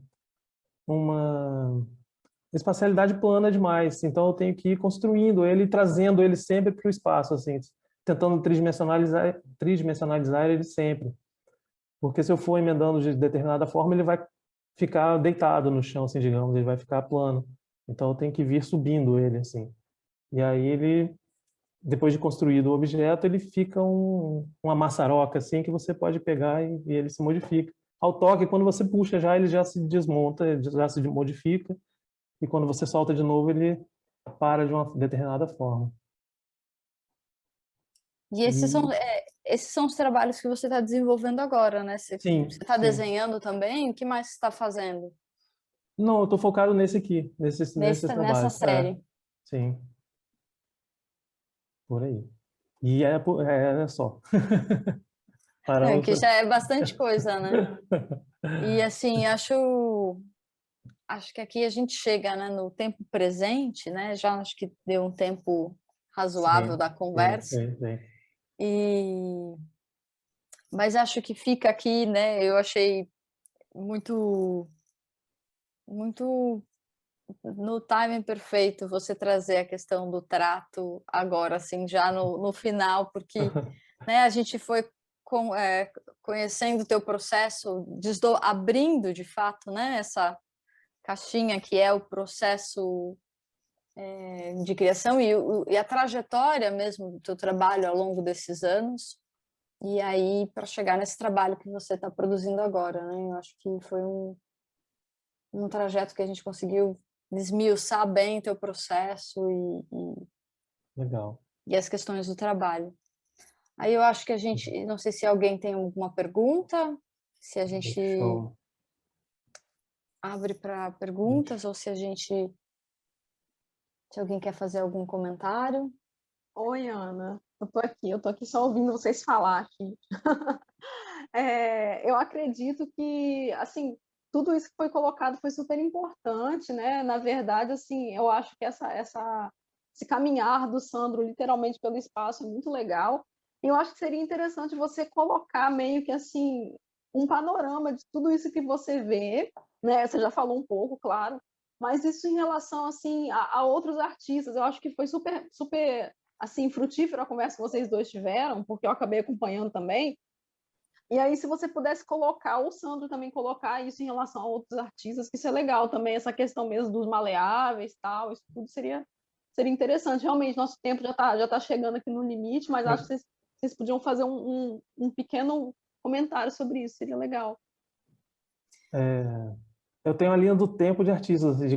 espacialidade plana demais, então eu tenho que ir construindo ele, trazendo ele sempre para o espaço, assim, tentando tridimensionalizar ele sempre, porque se eu for emendando de determinada forma, ele vai ficar deitado no chão, assim, digamos, ele vai ficar plano, então eu tenho que vir subindo ele, assim, e aí ele depois de construído o objeto, ele fica uma maçaroca assim que você pode pegar e ele se modifica. Ao toque, quando você puxa já, ele já se desmonta, já se modifica, e quando você solta de novo, ele para de uma determinada forma. E E, esses são os trabalhos que você está desenvolvendo agora, né? Você sim, está sim. desenhando também? O que mais você está fazendo Não, eu estou focado nesse aqui, nesses nessa trabalhos. série? Sim, por aí. E é só. É, Paramos. que já é bastante coisa, né? E assim, acho que aqui a gente chega, né, no tempo presente, né? Já acho que deu um tempo razoável Sim, da sim, conversa. sim, sim. E mas acho que fica aqui, né? Eu achei muito muito no timing perfeito você trazer a questão do trato agora, assim, já no final, porque, né, a gente foi conhecendo o teu processo, abrindo de fato, né, essa caixinha que é o processo de criação e a trajetória mesmo do teu trabalho ao longo desses anos, e aí para chegar nesse trabalho que você está produzindo agora, né? Eu acho que foi um trajeto que a gente conseguiu desmiuçar bem teu processo Legal. e as questões do trabalho. Aí eu acho que a gente, não sei se alguém tem alguma pergunta, se a gente abre para perguntas ou se alguém quer fazer algum comentário. Oi, Ana. Eu tô aqui só ouvindo vocês falar aqui. Eu acredito que, assim, tudo isso que foi colocado foi super importante, né? Na verdade, assim, eu acho que esse caminhar do Sandro literalmente pelo espaço é muito legal. E eu acho que seria interessante você colocar meio que, assim, um panorama de tudo isso que você vê, né? Você já falou um pouco, claro, mas isso em relação, assim, a outros artistas. Eu acho que foi super, super, assim, frutífera a conversa que vocês dois tiveram, porque eu acabei acompanhando também. E aí, se você pudesse colocar, ou o Sandro também colocar isso em relação a outros artistas, que isso é legal também, essa questão mesmo dos maleáveis, tal, isso tudo seria interessante. Realmente, nosso tempo já tá chegando aqui no limite, mas acho que vocês podiam fazer um pequeno comentário sobre isso, seria legal. Eu tenho a linha do tempo de artistas, assim,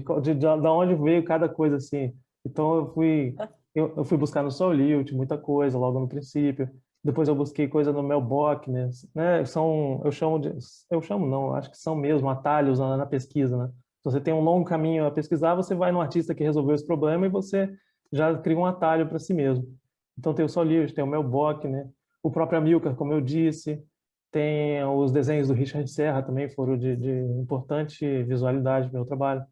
da onde veio cada coisa, assim. Então, eu fui buscar no Soul Lilt muita coisa logo no princípio. Depois eu busquei coisa no Mel Bochner, né? Eu chamo não, acho que são mesmo atalhos na pesquisa, né? Se você tem um longo caminho a pesquisar, você vai no artista que resolveu esse problema e você já cria um atalho para si mesmo. Então tem o Soul Lilt, tem o Mel Bochner, o próprio Amilcar, como eu disse, tem os desenhos do Richard Serra também, foram de importante visualidade no meu trabalho.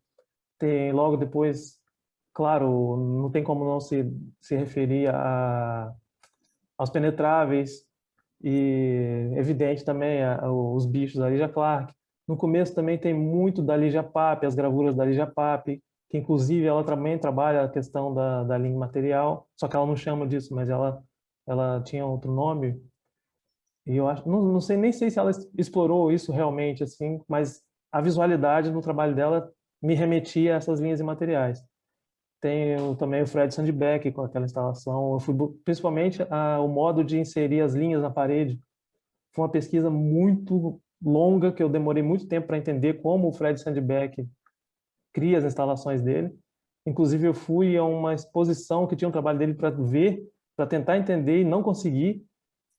Tem logo depois, claro, não tem como não se referir aos Penetráveis e evidente também os bichos da Lígia Clark. No começo também tem muito da Lígia Pape, as gravuras da Lígia Pape, que inclusive ela também trabalha a questão da língua material, só que ela não chama disso, mas ela tinha outro nome. E eu acho, não sei nem sei se ela explorou isso realmente assim, mas a visualidade no trabalho dela me remetia a essas linhas imateriais. Tem também o Fred Sandbeck com aquela instalação. Eu fui principalmente o modo de inserir as linhas na parede. Foi uma pesquisa muito longa que eu demorei muito tempo para entender como o Fred Sandbeck cria as instalações dele. Inclusive eu fui a uma exposição que tinha um trabalho dele para ver, para tentar entender e não consegui.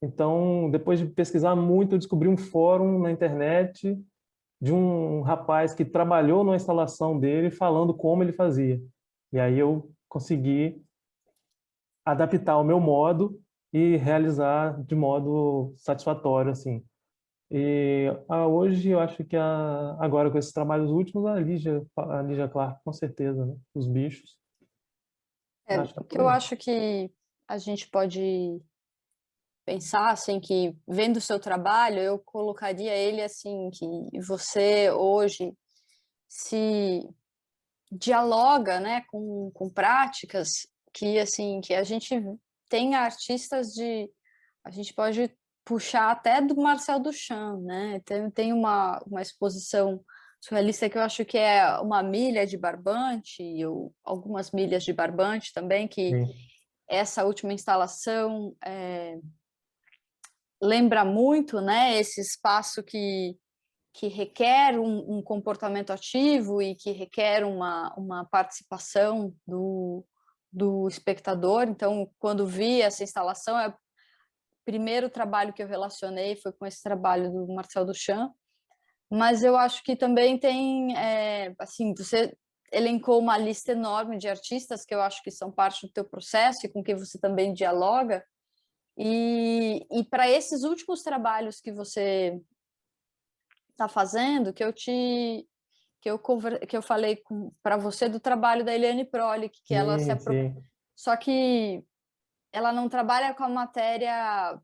Então, depois de pesquisar muito, eu descobri um fórum na internet de um rapaz que trabalhou na instalação dele falando como ele fazia. E aí eu consegui adaptar o meu modo e realizar de modo satisfatório, assim. E hoje eu acho que agora com esses trabalhos últimos, a Lígia Clark, com certeza, né? Os bichos. Acho que é O que por eu aí. acho que a gente pode pensar, assim, que vendo o seu trabalho, eu colocaria ele assim, que você hoje se dialoga, né, com práticas que, assim, que a gente tem artistas a gente pode puxar até do Marcel Duchamp, né, tem uma exposição surrealista que eu acho que é uma milha de barbante, ou algumas milhas de barbante também, que Sim, essa última instalação lembra muito, né, esse espaço que requer um comportamento ativo e que requer uma participação do espectador. Então, quando vi essa instalação, o primeiro trabalho que eu relacionei foi com esse trabalho do Marcel Duchamp, mas eu acho que também tem, assim, você elencou uma lista enorme de artistas que eu acho que são parte do teu processo e com quem você também dialoga, e para esses últimos trabalhos que você está fazendo, que eu falei para você do trabalho da Eliane Prolich, que ela sim, sim. só que ela não trabalha com a matéria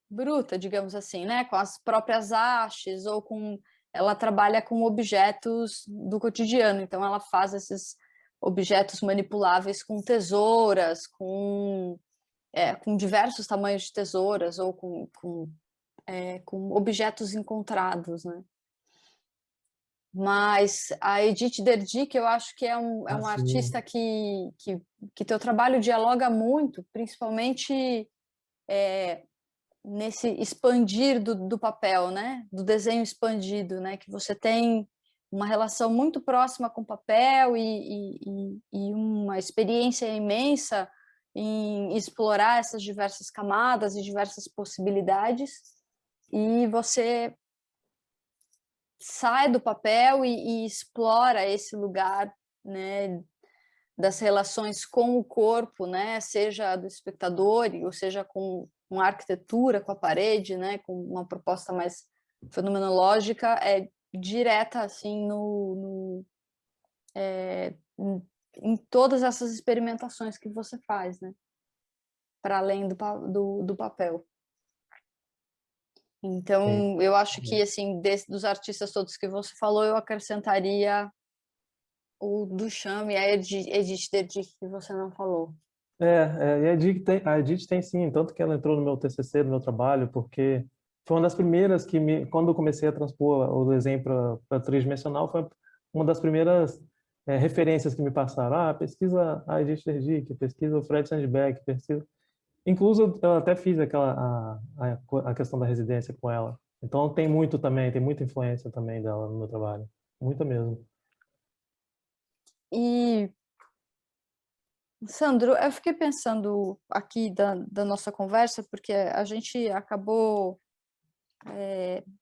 bruta, digamos assim, né? Com as próprias hastes ou com ela trabalha com objetos do cotidiano, então ela faz esses objetos manipuláveis com tesouras, com diversos tamanhos de tesouras ou com objetos encontrados, né? Mas a Edith Derdick, eu acho que é um artista que teu trabalho dialoga muito, principalmente nesse expandir do papel, né? Do desenho expandido, né? Que você tem uma relação muito próxima com o papel e uma experiência imensa em explorar essas diversas camadas e diversas possibilidades, e você sai do papel e explora esse lugar, né, das relações com o corpo, né, seja do espectador, ou seja com uma arquitetura, com a parede, né, com uma proposta mais fenomenológica, direta assim em todas essas experimentações que você faz, né, para além do papel. Então, eu acho que, assim, dos artistas todos que você falou, eu acrescentaria o Duchamp e a Edith Derdick, que você não falou. E a Edith tem sim, tanto que ela entrou no meu TCC, no meu trabalho, porque foi uma das primeiras quando eu comecei a transpor o desenho para tridimensional, foi uma das primeiras referências que me passaram. Pesquisa a Edith Derdick, pesquisa o Fred Sandberg, pesquisa... Incluso eu até fiz a questão da residência com ela. Então tem muita influência também dela no meu trabalho. Muita mesmo. E, Sandro, eu fiquei pensando aqui da nossa conversa, porque a gente acabou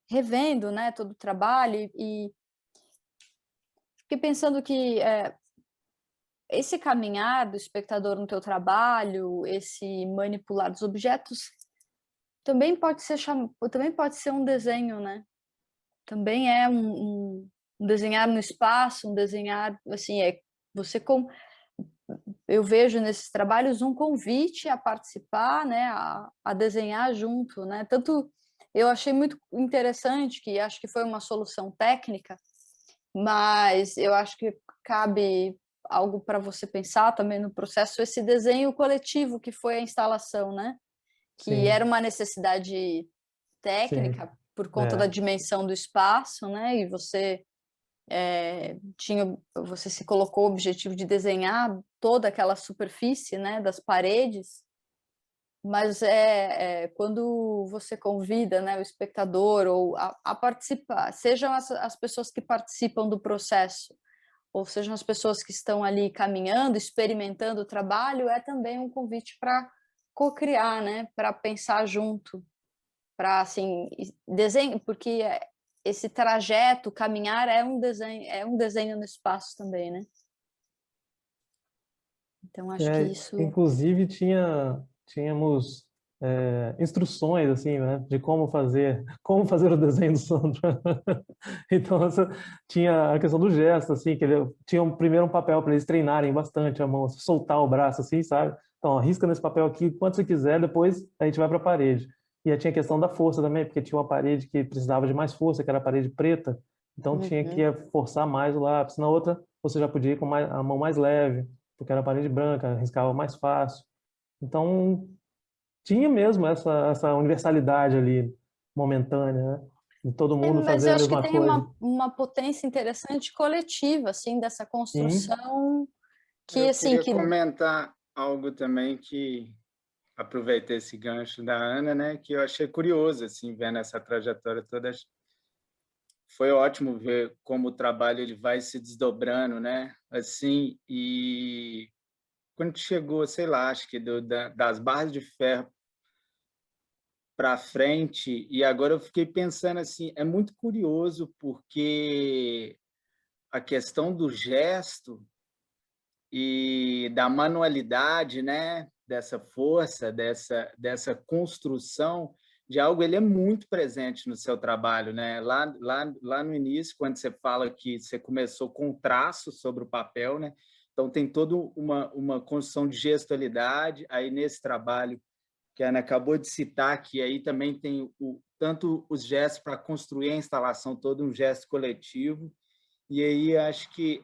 revendo, né, todo o trabalho e fiquei pensando que esse caminhar do espectador no teu trabalho, esse manipular dos objetos, também pode ser um desenho, né? Também é um desenhar no espaço, um desenhar, assim, eu vejo nesses trabalhos um convite a participar, né, a desenhar junto, né? Tanto eu achei muito interessante, que acho que foi uma solução técnica, mas eu acho que cabe algo para você pensar também no processo, esse desenho coletivo que foi a instalação, né? Que Sim. era uma necessidade técnica, sim, por conta da dimensão do espaço, né? E você você se colocou o objetivo de desenhar toda aquela superfície, né, das paredes, mas quando você convida, né, o espectador ou a participar, sejam as pessoas que participam do processo, ou sejam as pessoas que estão ali caminhando, experimentando o trabalho, é também um convite para co-criar, né, para pensar junto, para assim desenho, porque esse trajeto, caminhar é um desenho no espaço também, né? Então acho que isso. Inclusive tínhamos instruções assim, né, de como fazer o desenho do Sandro. Então tinha a questão do gesto, assim, que ele tinha primeiro um papel para eles treinarem bastante a mão, soltar o braço, assim, sabe? Então, risca nesse papel aqui quanto você quiser, depois a gente vai para a parede. E aí tinha a questão da força também, porque tinha uma parede que precisava de mais força, que era a parede preta, então tinha que forçar mais o lápis. Na outra, você já podia ir com a mão mais leve, porque era a parede branca, riscava mais fácil. Então, tinha mesmo essa universalidade ali, momentânea, né? De todo mundo Mas fazer eu a acho que mesma tem coisa. uma potência interessante coletiva, assim, dessa Sim, construção que, eu assim, queria comentar algo também que aproveitei esse gancho da Ana, né, que eu achei curioso, assim, vendo essa trajetória toda. Foi ótimo ver como o trabalho ele vai se desdobrando, né, assim, e quando chegou, sei lá, acho que das barras de ferro para frente, e agora eu fiquei pensando assim, é muito curioso porque a questão do gesto e da manualidade, né, dessa força, dessa construção de algo, ele é muito presente no seu trabalho, né? Lá no início, quando você fala que você começou com traço sobre o papel, né? Então tem toda uma construção de gestualidade aí nesse trabalho que a Ana acabou de citar, que aí também tem tanto os gestos para construir a instalação, todo um gesto coletivo. E aí acho que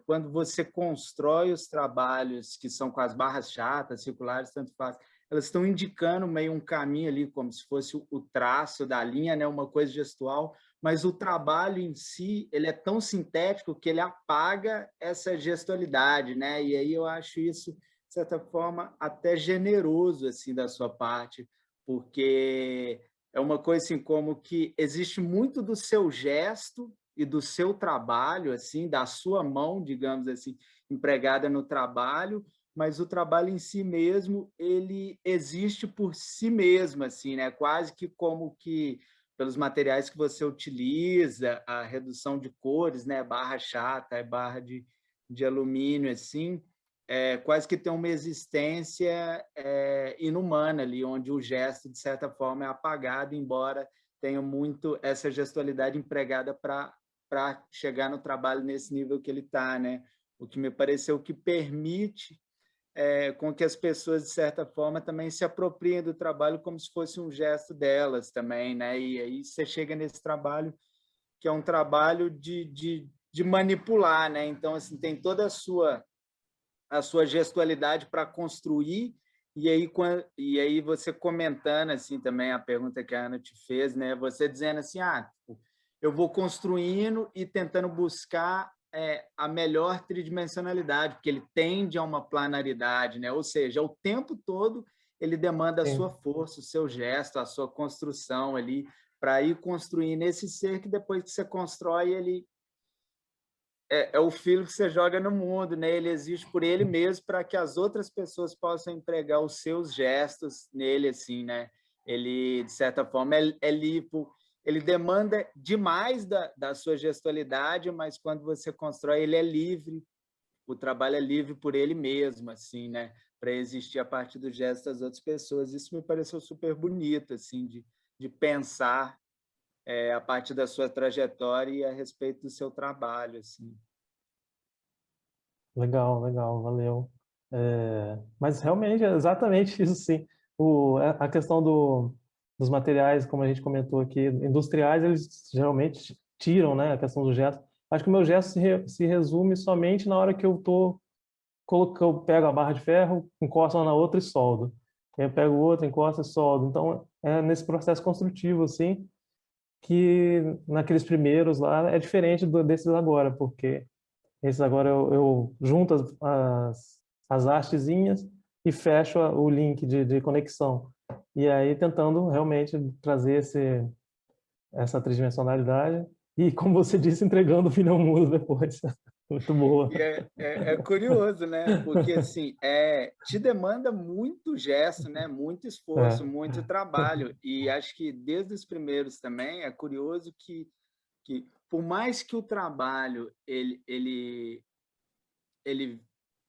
quando você constrói os trabalhos que são com as barras chatas, circulares, tanto faz, elas estão indicando meio um caminho ali, como se fosse o traço da linha, né? Uma coisa gestual, mas o trabalho em si ele é tão sintético que ele apaga essa gestualidade, né? E aí eu acho isso, de certa forma, até generoso assim da sua parte, porque é uma coisa assim como que existe muito do seu gesto e do seu trabalho, assim, da sua mão, digamos assim, empregada no trabalho, mas o trabalho em si mesmo, ele existe por si mesmo, assim, né? Quase que como que pelos materiais que você utiliza, a redução de cores, né? Barra chata, barra de alumínio, assim, quase que tem uma existência inumana ali, onde o gesto, de certa forma, é apagado, embora tenha muito essa gestualidade empregada para chegar no trabalho nesse nível que ele está, né? O que me pareceu que permite com que as pessoas, de certa forma, também se apropriem do trabalho como se fosse um gesto delas também, né? E aí você chega nesse trabalho que é um trabalho de manipular, né? Então, assim, tem toda a sua gestualidade para construir, e aí você comentando assim também a pergunta que a Ana te fez, né? Você dizendo assim, eu vou construindo e tentando buscar a melhor tridimensionalidade, porque ele tende a uma planaridade, né? Ou seja, o tempo todo ele demanda a sua força, o seu gesto, a sua construção ali, para ir construindo esse ser que depois que você constrói, ele é o filho que você joga no mundo, né? Ele existe por ele mesmo para que as outras pessoas possam empregar os seus gestos nele, assim, né? Ele, de certa forma, é limpo, ele demanda demais da sua gestualidade, mas quando você constrói, ele é livre, o trabalho é livre por ele mesmo, assim, né? Para existir a partir do gesto das outras pessoas. Isso me pareceu super bonito, assim, de pensar a partir da sua trajetória e a respeito do seu trabalho, assim. Legal, legal, valeu. Mas realmente é exatamente isso, sim. A questão dos materiais, como a gente comentou aqui, industriais, eles geralmente tiram, né, a questão do gesto. Acho que o meu gesto se resume somente na hora que eu pego a barra de ferro, encosto uma na outra e soldo. Aí eu pego outra, encosto e soldo. Então, é nesse processo construtivo, assim, que naqueles primeiros lá é diferente desses agora, porque esses agora eu junto as hastezinhas e fecho o link de conexão. E aí tentando realmente trazer essa tridimensionalidade e, como você disse, entregando o pneu mudo depois. Muito boa. E é curioso, né? Porque assim, te demanda muito gesto, né? Muito esforço, É. muito trabalho. E acho que desde os primeiros também é curioso que por mais que o trabalho ele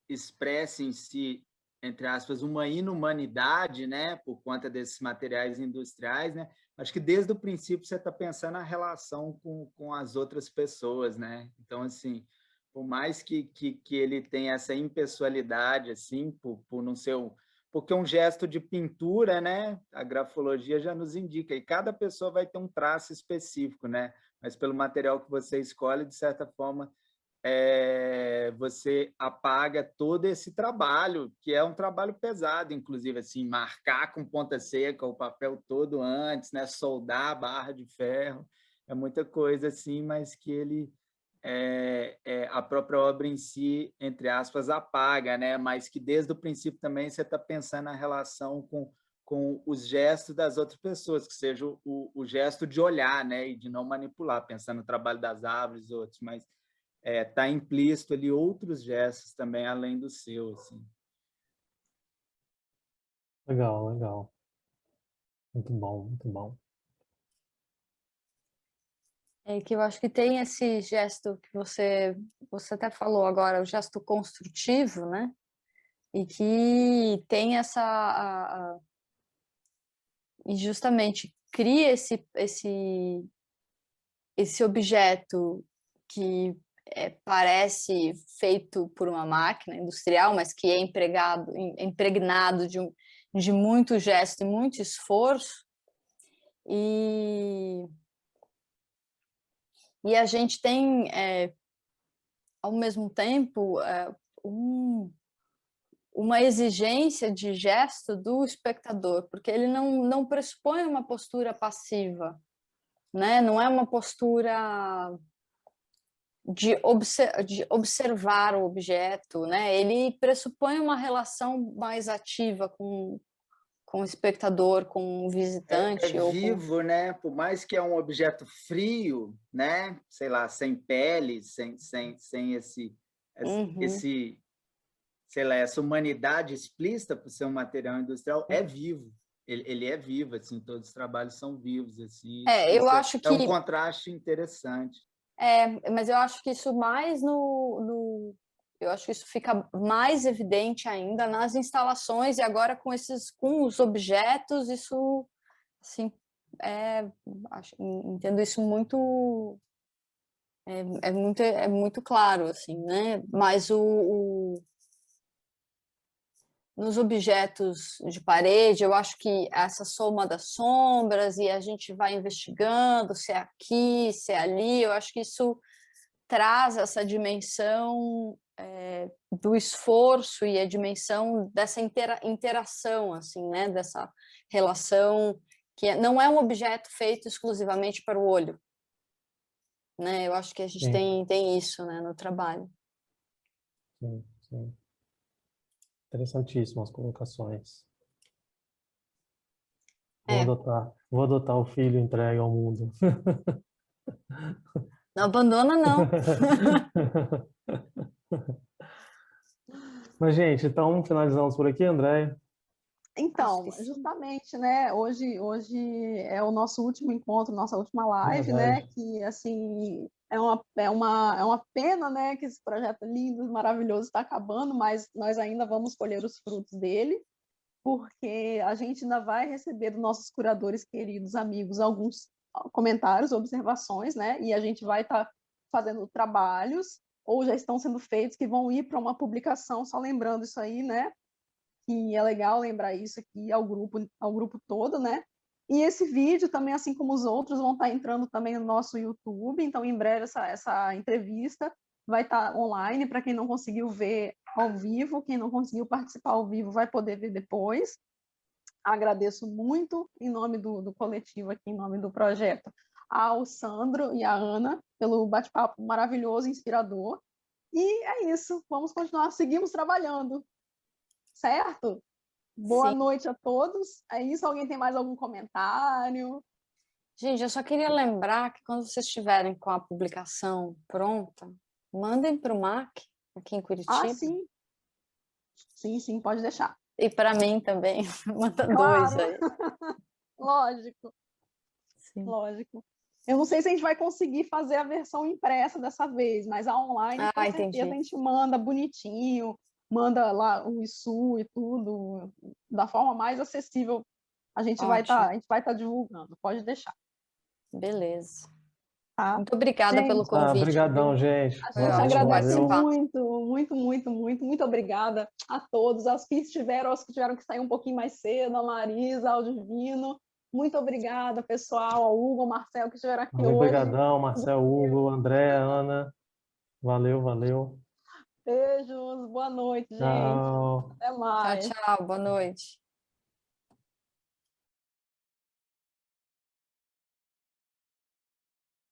expresse em si, entre aspas, uma inumanidade, né? Por conta desses materiais industriais, né? Acho que desde o princípio você está pensando na relação com as outras pessoas, né? Então, assim, por mais que ele tenha essa impessoalidade, assim, por não ser porque um gesto de pintura, né? A grafologia já nos indica, e cada pessoa vai ter um traço específico, né? Mas pelo material que você escolhe, de certa forma, você apaga todo esse trabalho, que é um trabalho pesado, inclusive, assim, marcar com ponta seca o papel todo antes, né? Soldar a barra de ferro, é muita coisa assim, mas que ele a própria obra em si, entre aspas, apaga, né? Mas que desde o princípio também você está pensando na relação com os gestos das outras pessoas, que seja o gesto de olhar, né? E de não manipular, pensando no trabalho das árvores, outros, mas tá implícito ali outros gestos também, além do seu, assim. Legal, legal. Muito bom, muito bom. É que eu acho que tem esse gesto que você até falou agora, o gesto construtivo, né? E que tem e justamente cria esse objeto que parece feito por uma máquina industrial, mas que é impregnado de muito gesto e muito esforço, e a gente tem, ao mesmo tempo, uma exigência de gesto do espectador, porque ele não pressupõe uma postura passiva. né? Não é uma postura de observar o objeto, né? Ele pressupõe uma relação mais ativa com o espectador, com o visitante. É vivo, né? Por mais que é um objeto frio, né? Sei lá, sem pele, sem esse, sei lá, essa humanidade explícita por ser um material industrial, é vivo. Ele é vivo, assim, todos os trabalhos são vivos, assim. Eu acho que é um contraste interessante. Mas eu acho que isso mais eu acho que isso fica mais evidente ainda nas instalações, e agora com os objetos, isso, assim, entendo isso muito, é muito claro, assim, né? Mas nos objetos de parede, eu acho que essa soma das sombras, e a gente vai investigando se é aqui, se é ali, eu acho que isso traz essa dimensão do esforço e a dimensão dessa interação, assim, né? Dessa relação que não é um objeto feito exclusivamente para o olho, né? Eu acho que a gente tem isso, né, no trabalho. Sim, sim. Interessantíssimas colocações. Vou adotar o filho entregue ao mundo. Não abandona, não. Mas, gente, então finalizamos por aqui, Andréia. Então, justamente, né? Hoje é o nosso último encontro, nossa última live, né? Que assim é uma pena, né? Que esse projeto lindo, maravilhoso está acabando, mas nós ainda vamos colher os frutos dele, porque a gente ainda vai receber dos nossos curadores queridos amigos alguns comentários, observações, né? E a gente vai estar fazendo trabalhos ou já estão sendo feitos que vão ir para uma publicação, só lembrando isso aí, né? Que é legal lembrar isso aqui ao grupo todo, né? E esse vídeo também, assim como os outros, vão estar entrando também no nosso YouTube, então em breve essa entrevista vai estar online para quem não conseguiu ver ao vivo, quem não conseguiu participar ao vivo vai poder ver depois. Agradeço muito em nome do coletivo aqui, em nome do projeto, ao Sandro e à Ana pelo bate-papo maravilhoso, inspirador. E é isso, vamos continuar, seguimos trabalhando. Certo? Boa noite a todos. É isso, alguém tem mais algum comentário? Gente, eu só queria lembrar que quando vocês estiverem com a publicação pronta, mandem para o MAC, aqui em Curitiba. Ah, sim. Sim, pode deixar. E para mim também, manda claro. 2 aí. Lógico. Sim. Lógico. Eu não sei se a gente vai conseguir fazer a versão impressa dessa vez, mas a online, com certeza, a gente manda bonitinho, manda lá o ISU e tudo, da forma mais acessível. A gente vai estar divulgando, pode deixar. Beleza. Tá? Muito obrigada pelo convite. Obrigadão, gente. A gente agradece muito obrigada a todos, aos que tiveram que sair um pouquinho mais cedo, a Marisa, ao Divino. Muito obrigada, pessoal, ao Hugo, ao Marcel, que estiveram aqui hoje. Obrigadão, Marcel, Hugo, André, Ana. Valeu. Beijos, boa noite, gente. Tchau. Até mais. Tchau, boa noite.